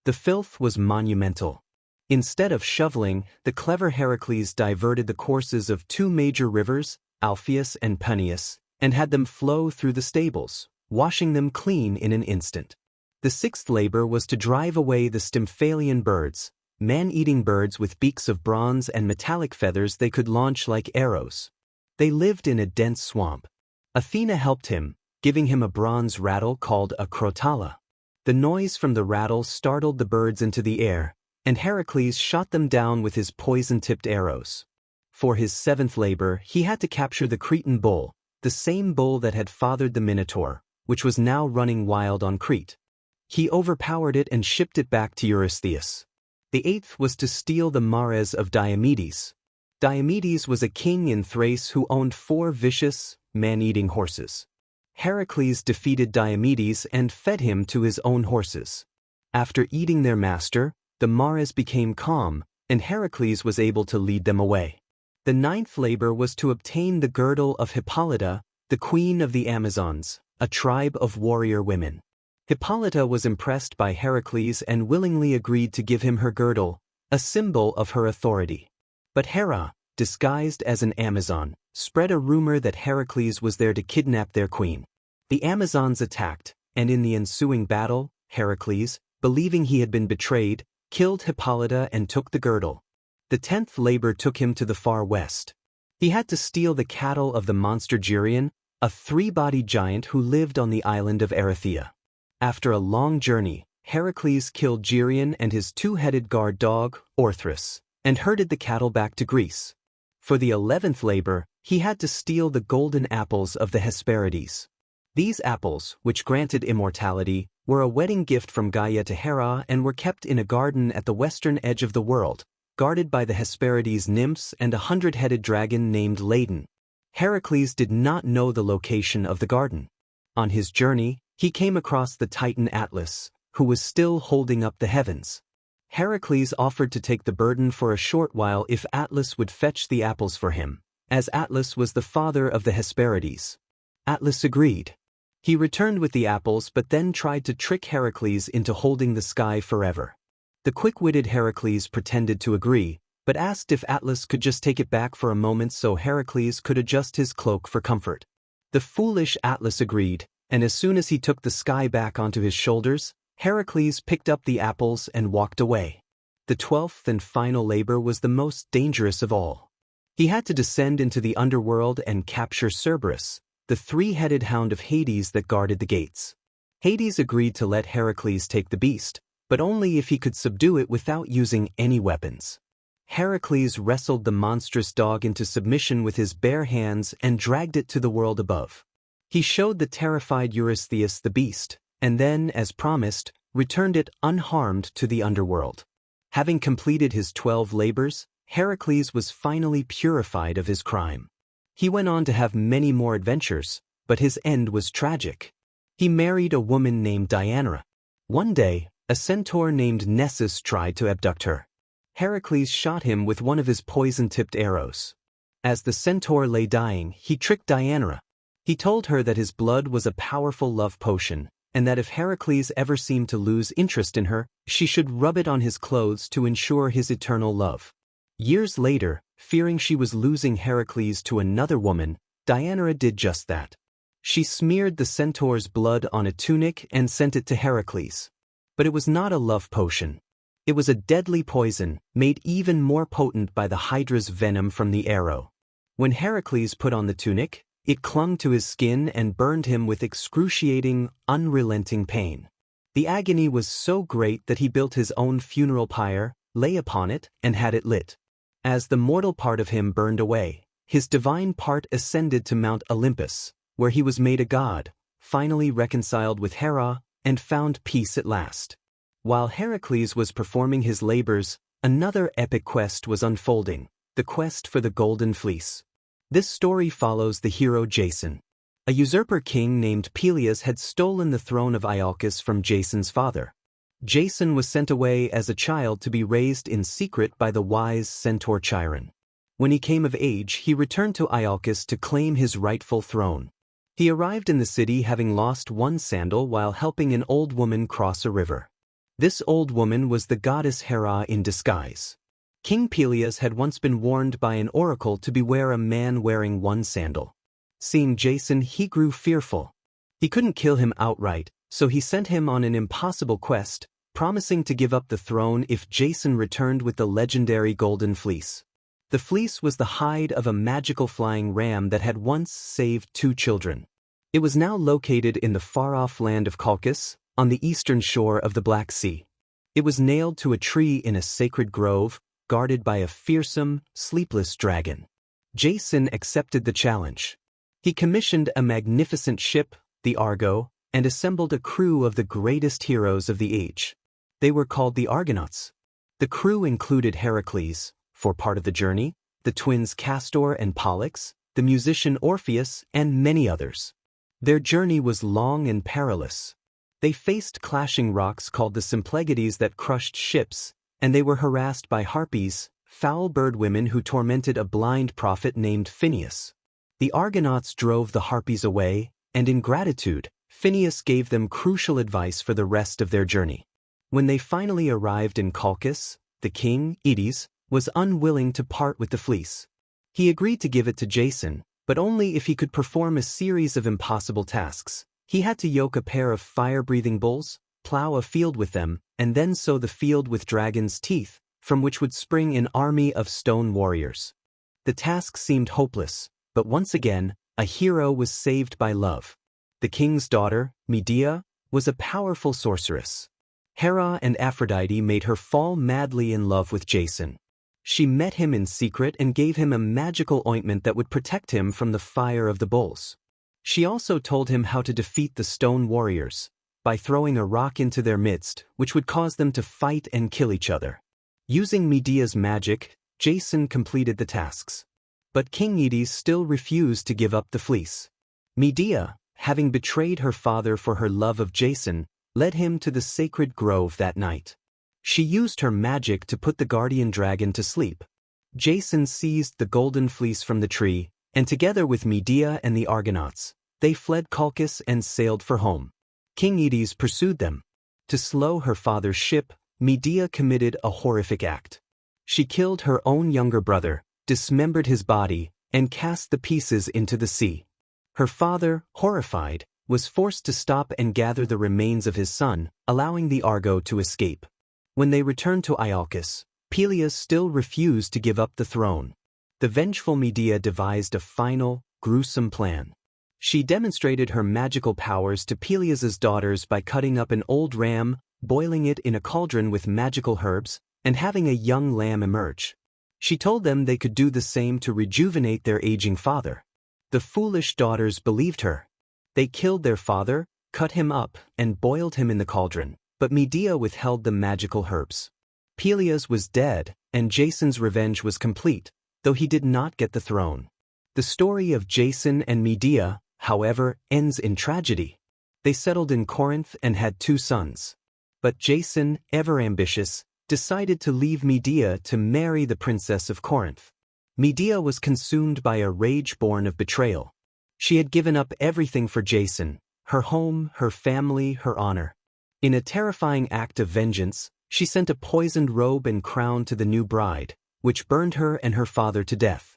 The filth was monumental. Instead of shoveling, the clever Heracles diverted the courses of 2 major rivers, Alpheus and Peneus, and had them flow through the stables, washing them clean in an instant. The sixth labor was to drive away the Stymphalian birds, man-eating birds with beaks of bronze and metallic feathers they could launch like arrows. They lived in a dense swamp. Athena helped him, giving him a bronze rattle called a crotala. The noise from the rattle startled the birds into the air, and Heracles shot them down with his poison-tipped arrows. For his seventh labor, he had to capture the Cretan bull, the same bull that had fathered the Minotaur, which was now running wild on Crete. He overpowered it and shipped it back to Eurystheus. The eighth was to steal the mares of Diomedes. Diomedes was a king in Thrace who owned 4 vicious, man-eating horses. Heracles defeated Diomedes and fed him to his own horses. After eating their master, the mares became calm, and Heracles was able to lead them away. The ninth labor was to obtain the girdle of Hippolyta, the queen of the Amazons, a tribe of warrior women. Hippolyta was impressed by Heracles and willingly agreed to give him her girdle, a symbol of her authority. But Hera, disguised as an Amazon, spread a rumor that Heracles was there to kidnap their queen. The Amazons attacked, and in the ensuing battle, Heracles, believing he had been betrayed, killed Hippolyta and took the girdle. The 10th labor took him to the far west. He had to steal the cattle of the monster Geryon, a 3-bodied giant who lived on the island of Erythea. After a long journey, Heracles killed Geryon and his 2-headed guard dog, Orthrus, and herded the cattle back to Greece. For the 11th labor, he had to steal the golden apples of the Hesperides. These apples, which granted immortality, were a wedding gift from Gaia to Hera and were kept in a garden at the western edge of the world, guarded by the Hesperides nymphs and a 100-headed dragon named Ladon. Heracles did not know the location of the garden. On his journey, he came across the Titan Atlas, who was still holding up the heavens. Heracles offered to take the burden for a short while if Atlas would fetch the apples for him, as Atlas was the father of the Hesperides. Atlas agreed. He returned with the apples but then tried to trick Heracles into holding the sky forever. The quick-witted Heracles pretended to agree, but asked if Atlas could just take it back for a moment so Heracles could adjust his cloak for comfort. The foolish Atlas agreed, and as soon as he took the sky back onto his shoulders, Heracles picked up the apples and walked away. The 12th and final labor was the most dangerous of all. He had to descend into the underworld and capture Cerberus, the 3-headed hound of Hades that guarded the gates. Hades agreed to let Heracles take the beast, but only if he could subdue it without using any weapons. Heracles wrestled the monstrous dog into submission with his bare hands and dragged it to the world above. He showed the terrified Eurystheus the beast, and then, as promised, returned it unharmed to the underworld. Having completed his 12 labors, Heracles was finally purified of his crime. He went on to have many more adventures, but his end was tragic. He married a woman named Diana. One day, a centaur named Nessus tried to abduct her. Heracles shot him with one of his poison-tipped arrows. As the centaur lay dying, he tricked Diana. He told her that his blood was a powerful love potion, and that if Heracles ever seemed to lose interest in her, she should rub it on his clothes to ensure his eternal love. Years later, fearing she was losing Heracles to another woman, Diana did just that. She smeared the centaur's blood on a tunic and sent it to Heracles. But it was not a love potion. It was a deadly poison, made even more potent by the Hydra's venom from the arrow. When Heracles put on the tunic, it clung to his skin and burned him with excruciating, unrelenting pain. The agony was so great that he built his own funeral pyre, lay upon it, and had it lit. As the mortal part of him burned away, his divine part ascended to Mount Olympus, where he was made a god, finally reconciled with Hera, and found peace at last. While Heracles was performing his labors, another epic quest was unfolding, the quest for the Golden Fleece. This story follows the hero Jason. A usurper king named Peleus had stolen the throne of Iolcus from Jason's father. Jason was sent away as a child to be raised in secret by the wise centaur Chiron. When he came of age, he returned to Iolcus to claim his rightful throne. He arrived in the city having lost one sandal while helping an old woman cross a river. This old woman was the goddess Hera in disguise. King Peleus had once been warned by an oracle to beware a man wearing one sandal. Seeing Jason, he grew fearful. He couldn't kill him outright, so he sent him on an impossible quest, promising to give up the throne if Jason returned with the legendary Golden Fleece. The fleece was the hide of a magical flying ram that had once saved 2 children. It was now located in the far-off land of Colchis, on the eastern shore of the Black Sea. It was nailed to a tree in a sacred grove, guarded by a fearsome, sleepless dragon. Jason accepted the challenge. He commissioned a magnificent ship, the Argo, and assembled a crew of the greatest heroes of the age. They were called the Argonauts. The crew included Heracles, for part of the journey, the twins Castor and Pollux, the musician Orpheus, and many others. Their journey was long and perilous. They faced clashing rocks called the Symplegades that crushed ships, and they were harassed by harpies, foul bird women who tormented a blind prophet named Phineus. The Argonauts drove the harpies away, and in gratitude, Phineus gave them crucial advice for the rest of their journey. When they finally arrived in Colchis, the king, Aedes, was unwilling to part with the fleece. He agreed to give it to Jason, but only if he could perform a series of impossible tasks. He had to yoke a pair of fire-breathing bulls, plow a field with them, and then sow the field with dragons' teeth, from which would spring an army of stone warriors. The task seemed hopeless, but once again, a hero was saved by love. The king's daughter, Medea, was a powerful sorceress. Hera and Aphrodite made her fall madly in love with Jason. She met him in secret and gave him a magical ointment that would protect him from the fire of the bulls. She also told him how to defeat the stone warriors, by throwing a rock into their midst, which would cause them to fight and kill each other. Using Medea's magic, Jason completed the tasks. But King Aedes still refused to give up the fleece. Medea, having betrayed her father for her love of Jason, led him to the sacred grove that night. She used her magic to put the guardian dragon to sleep. Jason seized the golden fleece from the tree, and together with Medea and the Argonauts, they fled Colchis and sailed for home. King Aedes pursued them. To slow her father's ship, Medea committed a horrific act. She killed her own younger brother, dismembered his body, and cast the pieces into the sea. Her father, horrified, was forced to stop and gather the remains of his son, allowing the Argo to escape. When they returned to Iolcus, Peleus still refused to give up the throne. The vengeful Medea devised a final, gruesome plan. She demonstrated her magical powers to Peleus's daughters by cutting up an old ram, boiling it in a cauldron with magical herbs, and having a young lamb emerge. She told them they could do the same to rejuvenate their aging father. The foolish daughters believed her. They killed their father, cut him up, and boiled him in the cauldron, but Medea withheld the magical herbs. Peleus was dead, and Jason's revenge was complete, though he did not get the throne. The story of Jason and Medea, however, ends in tragedy. They settled in Corinth and had 2 sons. But Jason, ever ambitious, decided to leave Medea to marry the princess of Corinth. Medea was consumed by a rage born of betrayal. She had given up everything for Jason, her home, her family, her honor. In a terrifying act of vengeance, she sent a poisoned robe and crown to the new bride, which burned her and her father to death.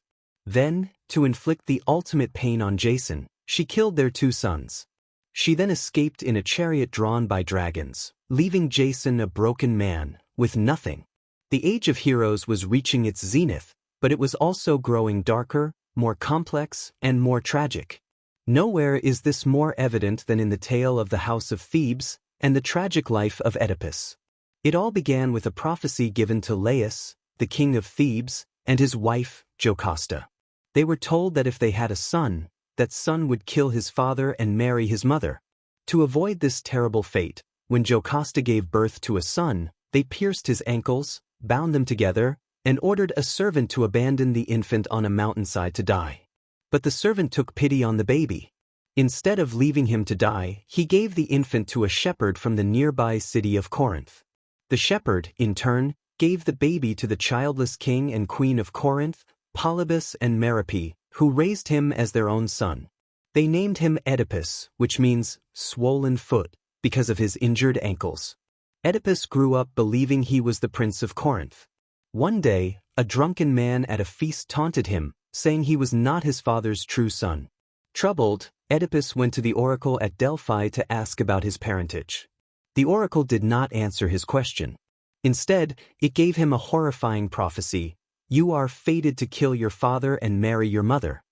Then, to inflict the ultimate pain on Jason, she killed their 2 sons. She then escaped in a chariot drawn by dragons, leaving Jason a broken man, with nothing. The Age of Heroes was reaching its zenith, but it was also growing darker, more complex, and more tragic. Nowhere is this more evident than in the tale of the House of Thebes and the tragic life of Oedipus. It all began with a prophecy given to Laius, the king of Thebes, and his wife, Jocasta. They were told that if they had a son, that son would kill his father and marry his mother. To avoid this terrible fate, when Jocasta gave birth to a son, they pierced his ankles, bound them together, and ordered a servant to abandon the infant on a mountainside to die. But the servant took pity on the baby. Instead of leaving him to die, he gave the infant to a shepherd from the nearby city of Corinth. The shepherd, in turn, gave the baby to the childless king and queen of Corinth, Polybus and Merope, who raised him as their own son. They named him Oedipus, which means swollen foot, because of his injured ankles. Oedipus grew up believing he was the prince of Corinth. One day, a drunken man at a feast taunted him, saying he was not his father's true son. Troubled, Oedipus went to the oracle at Delphi to ask about his parentage. The oracle did not answer his question. Instead, it gave him a horrifying prophecy: "You are fated to kill your father and marry your mother."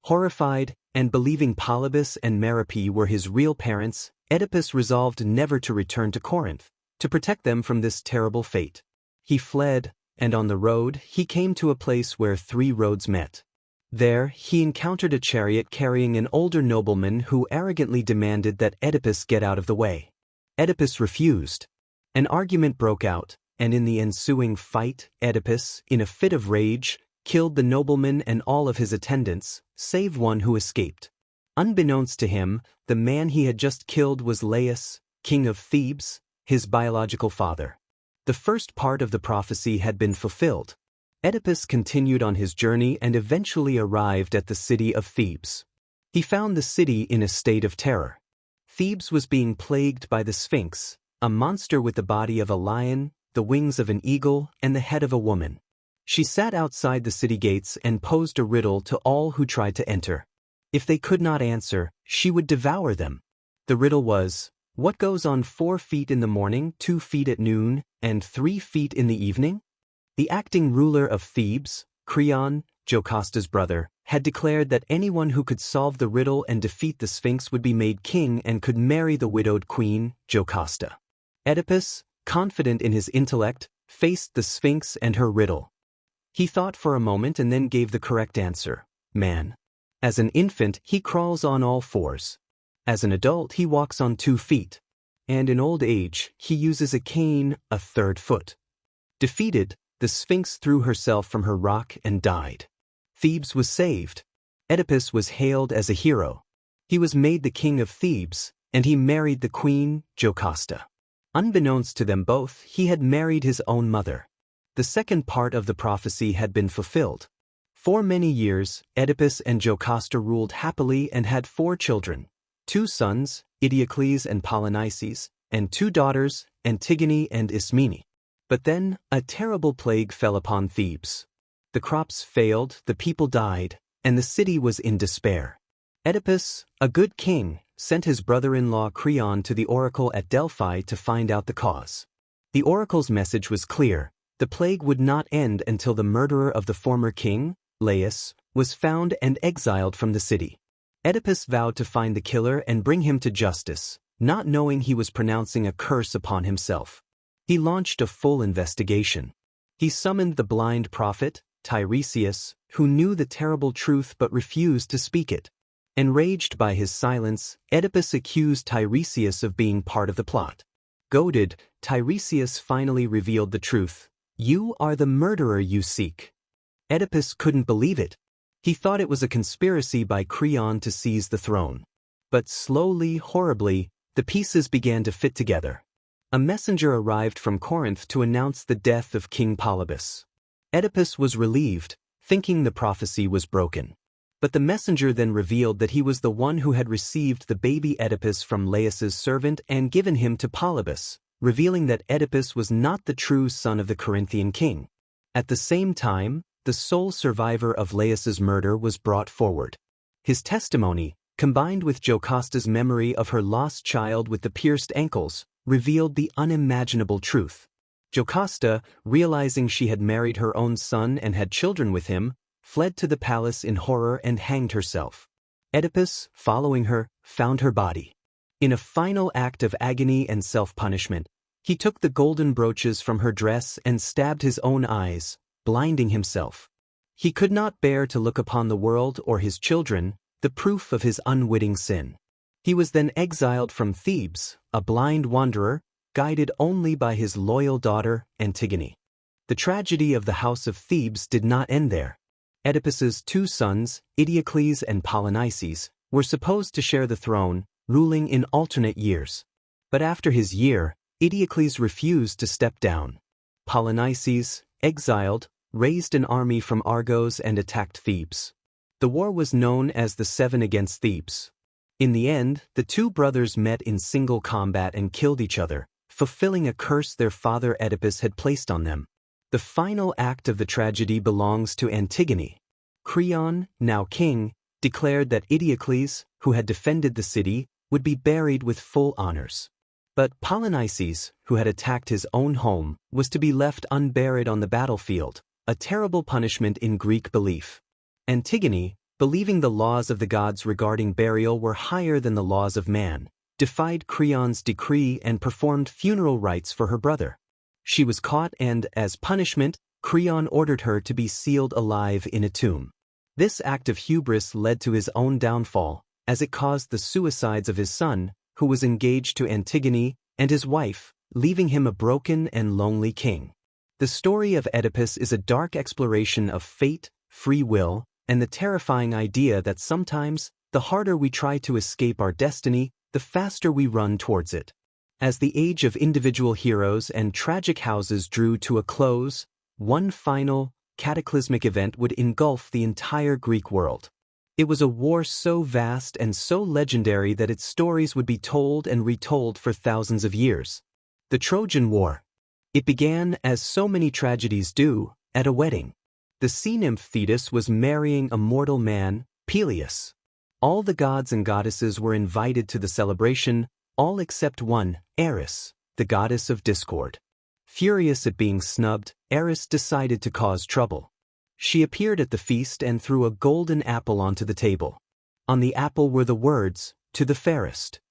Horrified, and believing Polybus and Merope were his real parents, Oedipus resolved never to return to Corinth, to protect them from this terrible fate. He fled, and on the road, he came to a place where 3 roads met. There, he encountered a chariot carrying an older nobleman who arrogantly demanded that Oedipus get out of the way. Oedipus refused. An argument broke out, and in the ensuing fight, Oedipus, in a fit of rage, killed the nobleman and all of his attendants, save one who escaped. Unbeknownst to him, the man he had just killed was Laius, king of Thebes, his biological father. The first part of the prophecy had been fulfilled. Oedipus continued on his journey and eventually arrived at the city of Thebes. He found the city in a state of terror. Thebes was being plagued by the Sphinx, a monster with the body of a lion, the wings of an eagle, and the head of a woman. She sat outside the city gates and posed a riddle to all who tried to enter. If they could not answer, she would devour them. The riddle was, what goes on 4 feet in the morning, 2 feet at noon, and 3 feet in the evening? The acting ruler of Thebes, Creon, Jocasta's brother, had declared that anyone who could solve the riddle and defeat the Sphinx would be made king and could marry the widowed queen, Jocasta. Oedipus, confident in his intellect, faced the Sphinx and her riddle. He thought for a moment and then gave the correct answer: man. As an infant, he crawls on all 4s. As an adult, he walks on 2 feet. And in old age, he uses a cane, a 3rd foot. Defeated, the Sphinx threw herself from her rock and died. Thebes was saved. Oedipus was hailed as a hero. He was made the king of Thebes, and he married the queen, Jocasta. Unbeknownst to them both, he had married his own mother. The second part of the prophecy had been fulfilled. For many years, Oedipus and Jocasta ruled happily and had 4 children: 2 sons, Eteocles and Polynices, and 2 daughters, Antigone and Ismene. But then, a terrible plague fell upon Thebes. The crops failed, the people died, and the city was in despair. Oedipus, a good king, sent his brother-in-law Creon to the oracle at Delphi to find out the cause. The oracle's message was clear: the plague would not end until the murderer of the former king, Laius, was found and exiled from the city. Oedipus vowed to find the killer and bring him to justice, not knowing he was pronouncing a curse upon himself. He launched a full investigation. He summoned the blind prophet, Tiresias, who knew the terrible truth but refused to speak it. Enraged by his silence, Oedipus accused Tiresias of being part of the plot. Goaded, Tiresias finally revealed the truth: "You are the murderer you seek." Oedipus couldn't believe it. He thought it was a conspiracy by Creon to seize the throne. But slowly, horribly, the pieces began to fit together. A messenger arrived from Corinth to announce the death of King Polybus. Oedipus was relieved, thinking the prophecy was broken. But the messenger then revealed that he was the one who had received the baby Oedipus from Laius's servant and given him to Polybus, revealing that Oedipus was not the true son of the Corinthian king. At the same time, the sole survivor of Laius's murder was brought forward. His testimony, combined with Jocasta's memory of her lost child with the pierced ankles, revealed the unimaginable truth. Jocasta, realizing she had married her own son and had children with him, fled to the palace in horror and hanged herself. Oedipus, following her, found her body. In a final act of agony and self-punishment, he took the golden brooches from her dress and stabbed his own eyes, blinding himself. He could not bear to look upon the world or his children, the proof of his unwitting sin. He was then exiled from Thebes, a blind wanderer, guided only by his loyal daughter, Antigone. The tragedy of the house of Thebes did not end there. Oedipus's two sons, Eteocles and Polynices, were supposed to share the throne, ruling in alternate years. But after his year, Eteocles refused to step down. Polynices, exiled, raised an army from Argos and attacked Thebes. The war was known as the Seven against Thebes. In the end, the two brothers met in single combat and killed each other, fulfilling a curse their father Oedipus had placed on them. The final act of the tragedy belongs to Antigone. Creon, now king, declared that Eteocles, who had defended the city, would be buried with full honors. But Polynices, who had attacked his own home, was to be left unburied on the battlefield, a terrible punishment in Greek belief. Antigone, believing the laws of the gods regarding burial were higher than the laws of man, defied Creon's decree and performed funeral rites for her brother. She was caught and, as punishment, Creon ordered her to be sealed alive in a tomb. This act of hubris led to his own downfall, as it caused the suicides of his son, who was engaged to Antigone, and his wife, leaving him a broken and lonely king. The story of Oedipus is a dark exploration of fate, free will, and the terrifying idea that sometimes, the harder we try to escape our destiny, the faster we run towards it. As the age of individual heroes and tragic houses drew to a close, one final, cataclysmic event would engulf the entire Greek world. It was a war so vast and so legendary that its stories would be told and retold for thousands of years. The Trojan War. It began, as so many tragedies do, at a wedding. The sea nymph Thetis was marrying a mortal man, Peleus. All the gods and goddesses were invited to the celebration, all except one, Eris, the goddess of discord. Furious at being snubbed, Eris decided to cause trouble. She appeared at the feast and threw a golden apple onto the table. On the apple were the words, "To the fairest."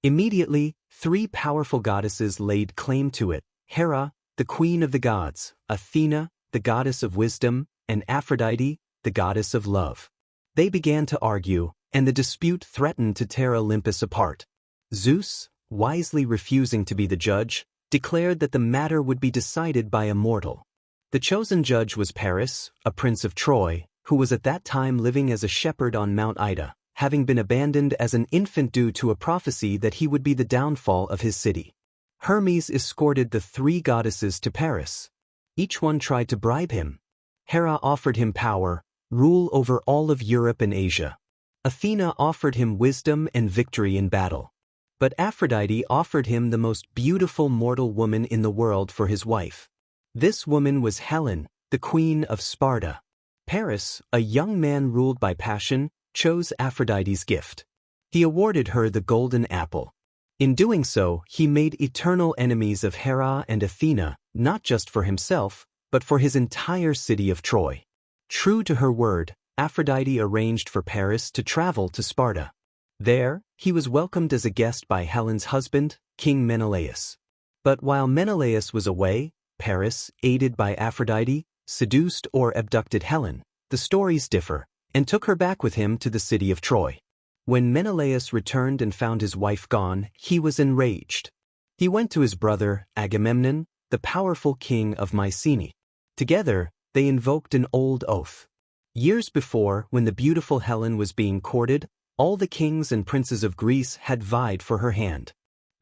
Immediately, three powerful goddesses laid claim to it: Hera, the queen of the gods; Athena, the goddess of wisdom; and Aphrodite, the goddess of love. They began to argue, and the dispute threatened to tear Olympus apart. Zeus, wisely refusing to be the judge, declared that the matter would be decided by a mortal. The chosen judge was Paris, a prince of Troy, who was at that time living as a shepherd on Mount Ida, having been abandoned as an infant due to a prophecy that he would be the downfall of his city. Hermes escorted the three goddesses to Paris. Each one tried to bribe him. Hera offered him power, rule over all of Europe and Asia. Athena offered him wisdom and victory in battle. But Aphrodite offered him the most beautiful mortal woman in the world for his wife. This woman was Helen, the queen of Sparta. Paris, a young man ruled by passion, chose Aphrodite's gift. He awarded her the golden apple. In doing so, he made eternal enemies of Hera and Athena, not just for himself, but for his entire city of Troy. True to her word, Aphrodite arranged for Paris to travel to Sparta. There, he was welcomed as a guest by Helen's husband, King Menelaus. But while Menelaus was away, Paris, aided by Aphrodite, seduced or abducted Helen. The stories differ, and took her back with him to the city of Troy. When Menelaus returned and found his wife gone, he was enraged. He went to his brother, Agamemnon, the powerful king of Mycenae. Together, they invoked an old oath. Years before, when the beautiful Helen was being courted, all the kings and princes of Greece had vied for her hand.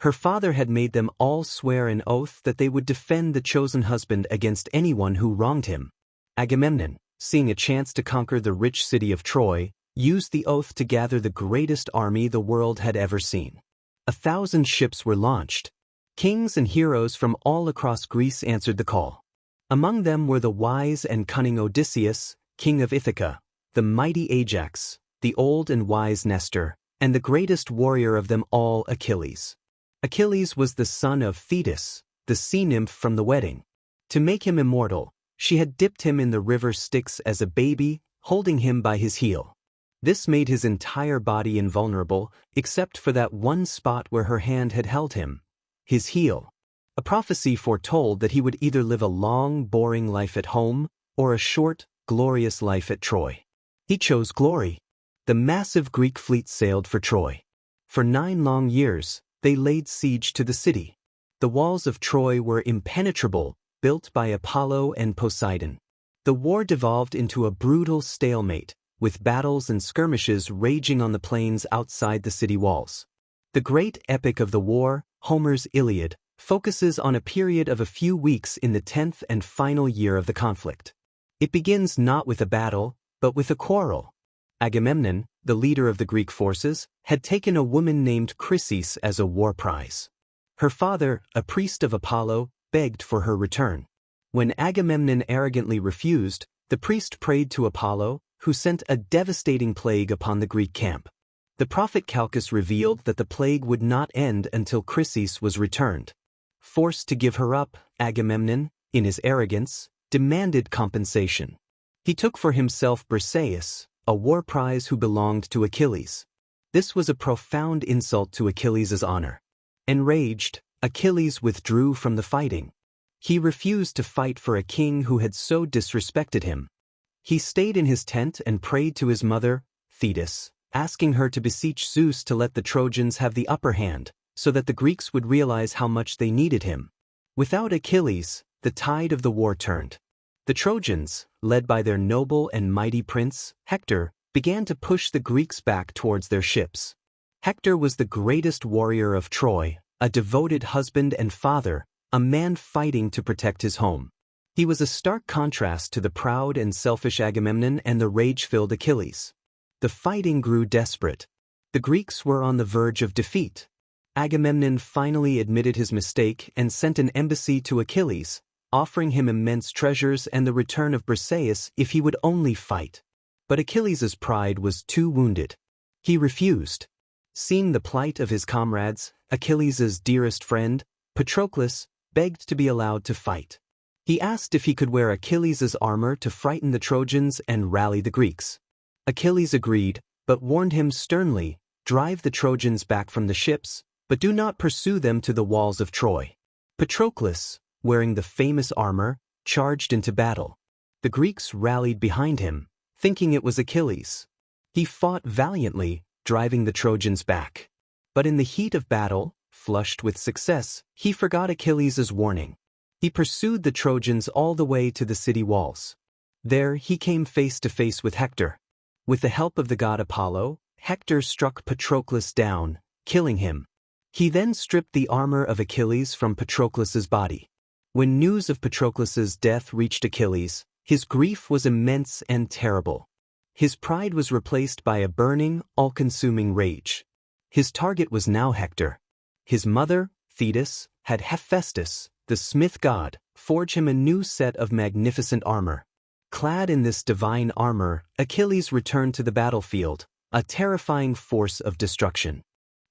Her father had made them all swear an oath that they would defend the chosen husband against anyone who wronged him. Agamemnon, seeing a chance to conquer the rich city of Troy, used the oath to gather the greatest army the world had ever seen. 1,000 ships were launched. Kings and heroes from all across Greece answered the call. Among them were the wise and cunning Odysseus, king of Ithaca, the mighty Ajax, the old and wise Nestor, and the greatest warrior of them all, Achilles. Achilles was the son of Thetis, the sea nymph from the wedding. To make him immortal, she had dipped him in the river Styx as a baby, holding him by his heel. This made his entire body invulnerable, except for that one spot where her hand had held him, his heel. A prophecy foretold that he would either live a long, boring life at home, or a short, glorious life at Troy. He chose glory. The massive Greek fleet sailed for Troy. For 9 long years, they laid siege to the city. The walls of Troy were impenetrable, built by Apollo and Poseidon. The war devolved into a brutal stalemate, with battles and skirmishes raging on the plains outside the city walls. The great epic of the war, Homer's Iliad, focuses on a period of a few weeks in the 10th and final year of the conflict. It begins not with a battle, but with a quarrel. Agamemnon, the leader of the Greek forces, had taken a woman named Chryseis as a war prize. Her father, a priest of Apollo, begged for her return. When Agamemnon arrogantly refused, the priest prayed to Apollo, who sent a devastating plague upon the Greek camp. The prophet Calchas revealed that the plague would not end until Chryseis was returned. Forced to give her up, Agamemnon, in his arrogance, demanded compensation. He took for himself Briseis, a war prize who belonged to Achilles. This was a profound insult to Achilles' honor. Enraged, Achilles withdrew from the fighting. He refused to fight for a king who had so disrespected him. He stayed in his tent and prayed to his mother, Thetis, asking her to beseech Zeus to let the Trojans have the upper hand, so that the Greeks would realize how much they needed him. Without Achilles, the tide of the war turned. The Trojans, led by their noble and mighty prince, Hector, began to push the Greeks back towards their ships. Hector was the greatest warrior of Troy, a devoted husband and father, a man fighting to protect his home. He was a stark contrast to the proud and selfish Agamemnon and the rage-filled Achilles. The fighting grew desperate. The Greeks were on the verge of defeat. Agamemnon finally admitted his mistake and sent an embassy to Achilles, offering him immense treasures and the return of Briseis if he would only fight. But Achilles' pride was too wounded. He refused. Seeing the plight of his comrades, Achilles' dearest friend, Patroclus, begged to be allowed to fight. He asked if he could wear Achilles' armor to frighten the Trojans and rally the Greeks. Achilles agreed, but warned him sternly, "Drive the Trojans back from the ships, but do not pursue them to the walls of Troy." Patroclus, wearing the famous armor, charged into battle. The Greeks rallied behind him, thinking it was Achilles. He fought valiantly, driving the Trojans back. But in the heat of battle, flushed with success, he forgot Achilles' warning. He pursued the Trojans all the way to the city walls. There he came face to face with Hector. With the help of the god Apollo, Hector struck Patroclus down, killing him. He then stripped the armor of Achilles from Patroclus's body. When news of Patroclus's death reached Achilles, his grief was immense and terrible. His pride was replaced by a burning, all-consuming rage. His target was now Hector. His mother, Thetis, had Hephaestus, the smith god, forge him a new set of magnificent armor. Clad in this divine armor, Achilles returned to the battlefield, a terrifying force of destruction.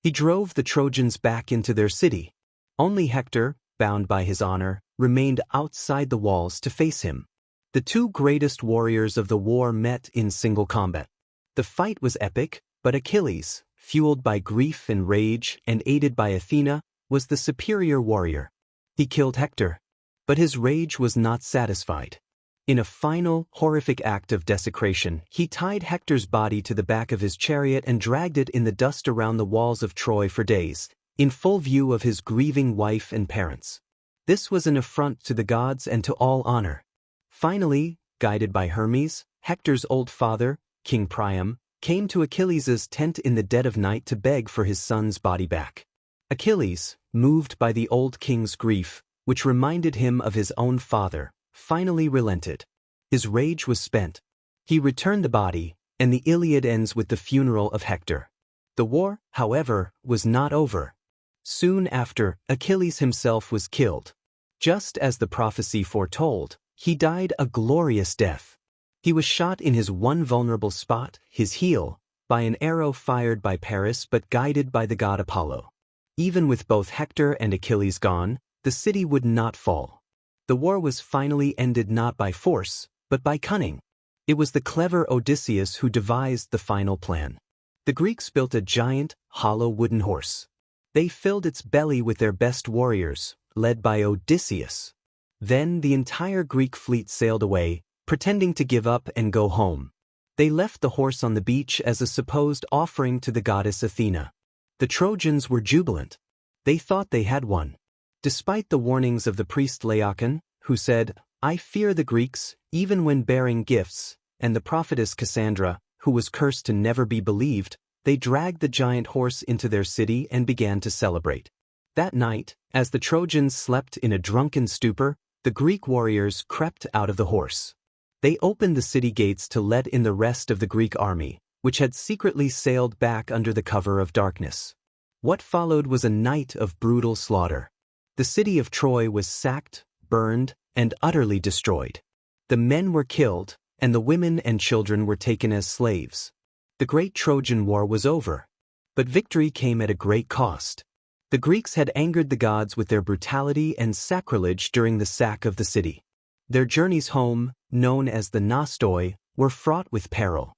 He drove the Trojans back into their city. Only Hector, bound by his honor, remained outside the walls to face him. The two greatest warriors of the war met in single combat. The fight was epic, but Achilles, fueled by grief and rage and aided by Athena, was the superior warrior. He killed Hector. But his rage was not satisfied. In a final, horrific act of desecration, he tied Hector's body to the back of his chariot and dragged it in the dust around the walls of Troy for days, in full view of his grieving wife and parents. This was an affront to the gods and to all honor. Finally, guided by Hermes, Hector's old father, King Priam, came to Achilles' tent in the dead of night to beg for his son's body back. Achilles, moved by the old king's grief, which reminded him of his own father, finally relented. His rage was spent. He returned the body, and the Iliad ends with the funeral of Hector. The war, however, was not over. Soon after, Achilles himself was killed. Just as the prophecy foretold, he died a glorious death. He was shot in his one vulnerable spot, his heel, by an arrow fired by Paris but guided by the god Apollo. Even with both Hector and Achilles gone, the city would not fall. The war was finally ended not by force, but by cunning. It was the clever Odysseus who devised the final plan. The Greeks built a giant, hollow wooden horse. They filled its belly with their best warriors, led by Odysseus. Then the entire Greek fleet sailed away, pretending to give up and go home. They left the horse on the beach as a supposed offering to the goddess Athena. The Trojans were jubilant. They thought they had won. Despite the warnings of the priest Laocoon, who said, "I fear the Greeks, even when bearing gifts," and the prophetess Cassandra, who was cursed to never be believed, they dragged the giant horse into their city and began to celebrate. That night, as the Trojans slept in a drunken stupor, the Greek warriors crept out of the horse. They opened the city gates to let in the rest of the Greek army, which had secretly sailed back under the cover of darkness. What followed was a night of brutal slaughter. The city of Troy was sacked, burned, and utterly destroyed. The men were killed, and the women and children were taken as slaves. The great Trojan War was over. But victory came at a great cost. The Greeks had angered the gods with their brutality and sacrilege during the sack of the city. Their journeys home, known as the Nostoi, were fraught with peril.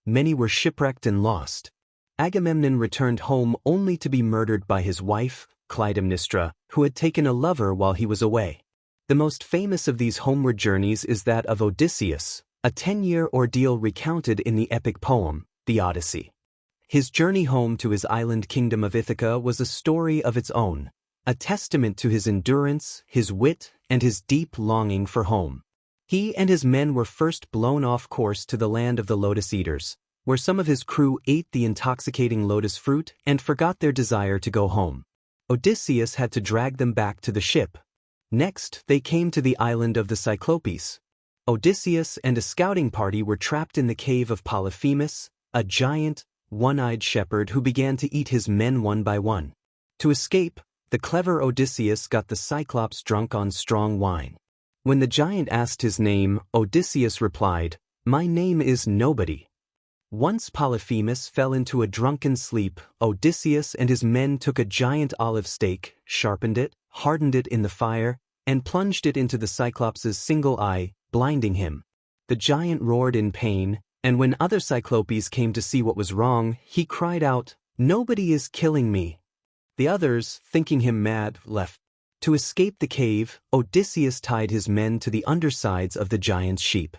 Many were shipwrecked and lost. Agamemnon returned home only to be murdered by his wife, Clytemnestra, who had taken a lover while he was away. The most famous of these homeward journeys is that of Odysseus, a 10-year ordeal recounted in the epic poem, the Odyssey. His journey home to his island kingdom of Ithaca was a story of its own, a testament to his endurance, his wit, and his deep longing for home. He and his men were first blown off course to the land of the lotus eaters, where some of his crew ate the intoxicating lotus fruit and forgot their desire to go home. Odysseus had to drag them back to the ship. Next, they came to the island of the Cyclopes. Odysseus and a scouting party were trapped in the cave of Polyphemus, a giant, one-eyed shepherd who began to eat his men one by one. To escape, the clever Odysseus got the Cyclops drunk on strong wine. When the giant asked his name, Odysseus replied, "My name is Nobody." Once Polyphemus fell into a drunken sleep, Odysseus and his men took a giant olive stake, sharpened it, hardened it in the fire, and plunged it into the Cyclops' single eye, blinding him. The giant roared in pain, and when other Cyclopes came to see what was wrong, he cried out, "Nobody is killing me." The others, thinking him mad, left. To escape the cave, Odysseus tied his men to the undersides of the giant's sheep.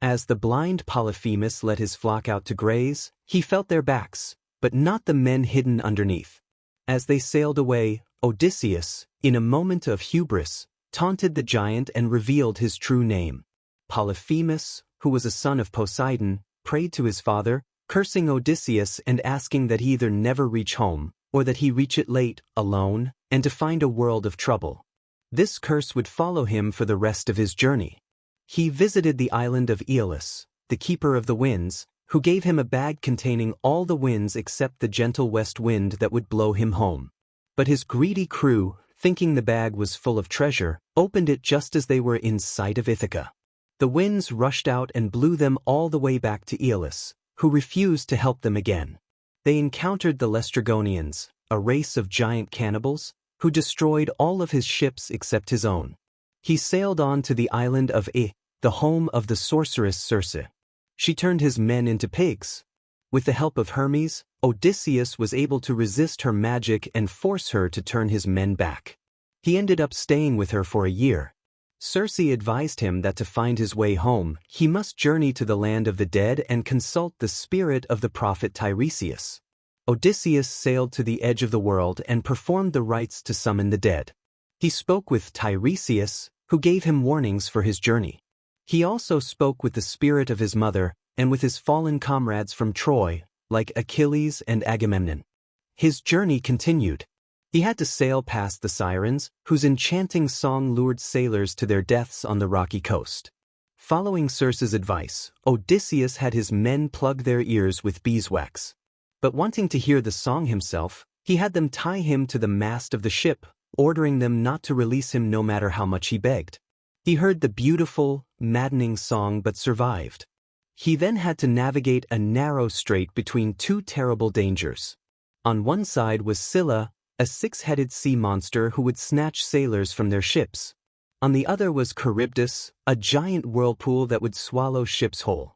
As the blind Polyphemus led his flock out to graze, he felt their backs, but not the men hidden underneath. As they sailed away, Odysseus, in a moment of hubris, taunted the giant and revealed his true name. Polyphemus, who was a son of Poseidon, prayed to his father, cursing Odysseus and asking that he either never reach home, or that he reach it late, alone, and to find a world of trouble. This curse would follow him for the rest of his journey. He visited the island of Aeolus, the keeper of the winds, who gave him a bag containing all the winds except the gentle west wind that would blow him home. But his greedy crew, thinking the bag was full of treasure, opened it just as they were in sight of Ithaca. The winds rushed out and blew them all the way back to Aeolus, who refused to help them again. They encountered the Laestrygonians, a race of giant cannibals, who destroyed all of his ships except his own. He sailed on to the island of the home of the sorceress Circe. She turned his men into pigs. With the help of Hermes, Odysseus was able to resist her magic and force her to turn his men back. He ended up staying with her for a year. Circe advised him that to find his way home, he must journey to the land of the dead and consult the spirit of the prophet Tiresias. Odysseus sailed to the edge of the world and performed the rites to summon the dead. He spoke with Tiresias, who gave him warnings for his journey. He also spoke with the spirit of his mother and with his fallen comrades from Troy, like Achilles and Agamemnon. His journey continued. He had to sail past the sirens, whose enchanting song lured sailors to their deaths on the rocky coast. Following Circe's advice, Odysseus had his men plug their ears with beeswax. But wanting to hear the song himself, he had them tie him to the mast of the ship, ordering them not to release him no matter how much he begged. He heard the beautiful, maddening song but survived. He then had to navigate a narrow strait between two terrible dangers. On one side was Scylla, a six-headed sea monster who would snatch sailors from their ships. On the other was Charybdis, a giant whirlpool that would swallow ships whole.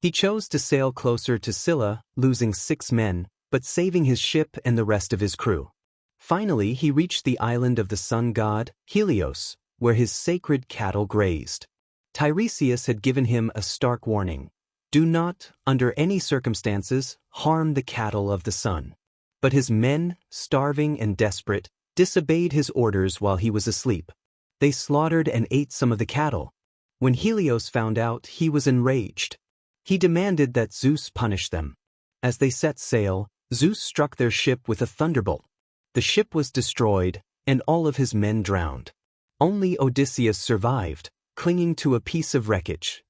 He chose to sail closer to Scylla, losing 6 men, but saving his ship and the rest of his crew. Finally, he reached the island of the sun god, Helios, where his sacred cattle grazed. Tiresias had given him a stark warning. Do not, under any circumstances, harm the cattle of the sun. But his men, starving and desperate, disobeyed his orders while he was asleep. They slaughtered and ate some of the cattle. When Helios found out, he was enraged. He demanded that Zeus punish them. As they set sail, Zeus struck their ship with a thunderbolt. The ship was destroyed, and all of his men drowned. Only Odysseus survived, clinging to a piece of wreckage.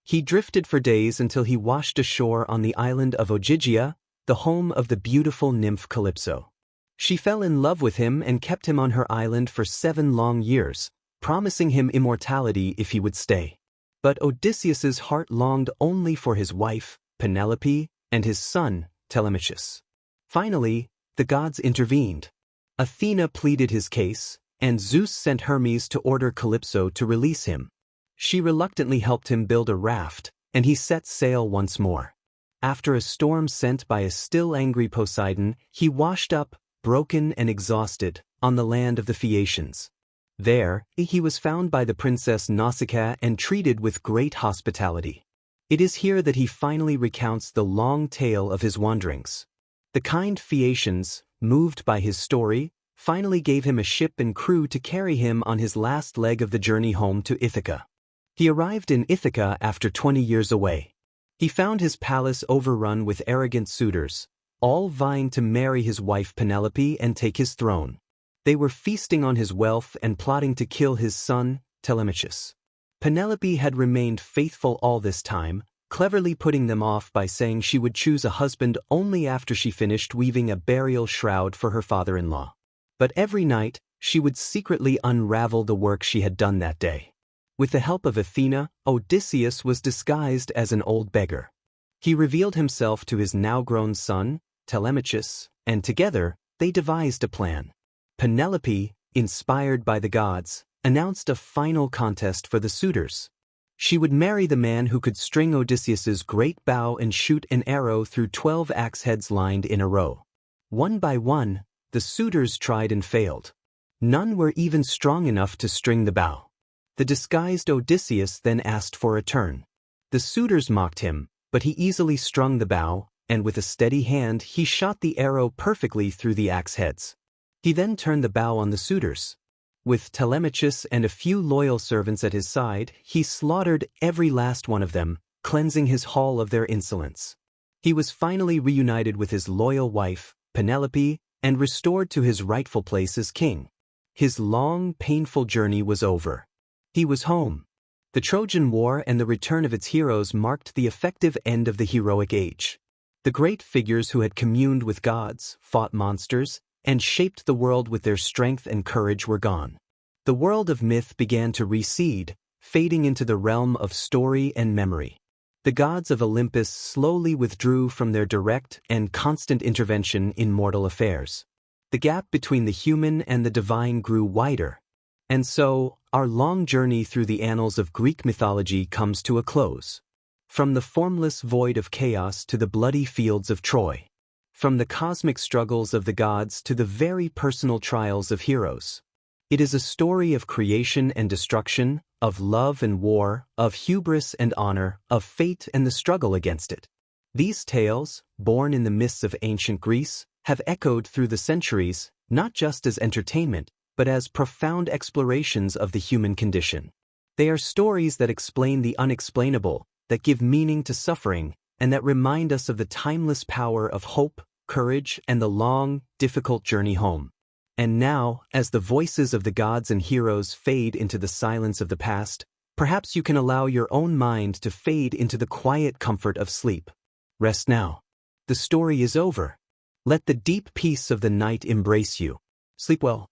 He drifted for days until he washed ashore on the island of Ogygia, the home of the beautiful nymph Calypso. She fell in love with him and kept him on her island for 7 long years, promising him immortality if he would stay. But Odysseus's heart longed only for his wife, Penelope, and his son, Telemachus. Finally, the gods intervened. Athena pleaded his case, and Zeus sent Hermes to order Calypso to release him. She reluctantly helped him build a raft, and he set sail once more. After a storm sent by a still angry Poseidon, he washed up, broken and exhausted, on the land of the Phaeacians. There, he was found by the princess Nausicaa and treated with great hospitality. It is here that he finally recounts the long tale of his wanderings. The kind Phaeacians, moved by his story, finally gave him a ship and crew to carry him on his last leg of the journey home to Ithaca. He arrived in Ithaca after 20 years away. He found his palace overrun with arrogant suitors, all vying to marry his wife Penelope and take his throne. They were feasting on his wealth and plotting to kill his son, Telemachus. Penelope had remained faithful all this time, cleverly putting them off by saying she would choose a husband only after she finished weaving a burial shroud for her father-in-law. But every night, she would secretly unravel the work she had done that day. With the help of Athena, Odysseus was disguised as an old beggar. He revealed himself to his now-grown son, Telemachus, and together, they devised a plan. Penelope, inspired by the gods, announced a final contest for the suitors. She would marry the man who could string Odysseus's great bow and shoot an arrow through 12 axe heads lined in a row. One by one, the suitors tried and failed. None were even strong enough to string the bow. The disguised Odysseus then asked for a turn. The suitors mocked him, but he easily strung the bow, and with a steady hand he shot the arrow perfectly through the axe heads. He then turned the bow on the suitors. With Telemachus and a few loyal servants at his side, he slaughtered every last one of them, cleansing his hall of their insolence. He was finally reunited with his loyal wife, Penelope, and restored to his rightful place as king. His long, painful journey was over. He was home. The Trojan War and the return of its heroes marked the effective end of the heroic age. The great figures who had communed with gods, fought monsters, and shaped the world with their strength and courage were gone. The world of myth began to recede, fading into the realm of story and memory. The gods of Olympus slowly withdrew from their direct and constant intervention in mortal affairs. The gap between the human and the divine grew wider. And so, our long journey through the annals of Greek mythology comes to a close. From the formless void of chaos to the bloody fields of Troy. From the cosmic struggles of the gods to the very personal trials of heroes. It is a story of creation and destruction, of love and war, of hubris and honor, of fate and the struggle against it. These tales, born in the mists of ancient Greece, have echoed through the centuries, not just as entertainment, but as profound explorations of the human condition. They are stories that explain the unexplainable, that give meaning to suffering, and that remind us of the timeless power of hope, courage, and the long, difficult journey home. And now, as the voices of the gods and heroes fade into the silence of the past, perhaps you can allow your own mind to fade into the quiet comfort of sleep. Rest now. The story is over. Let the deep peace of the night embrace you. Sleep well.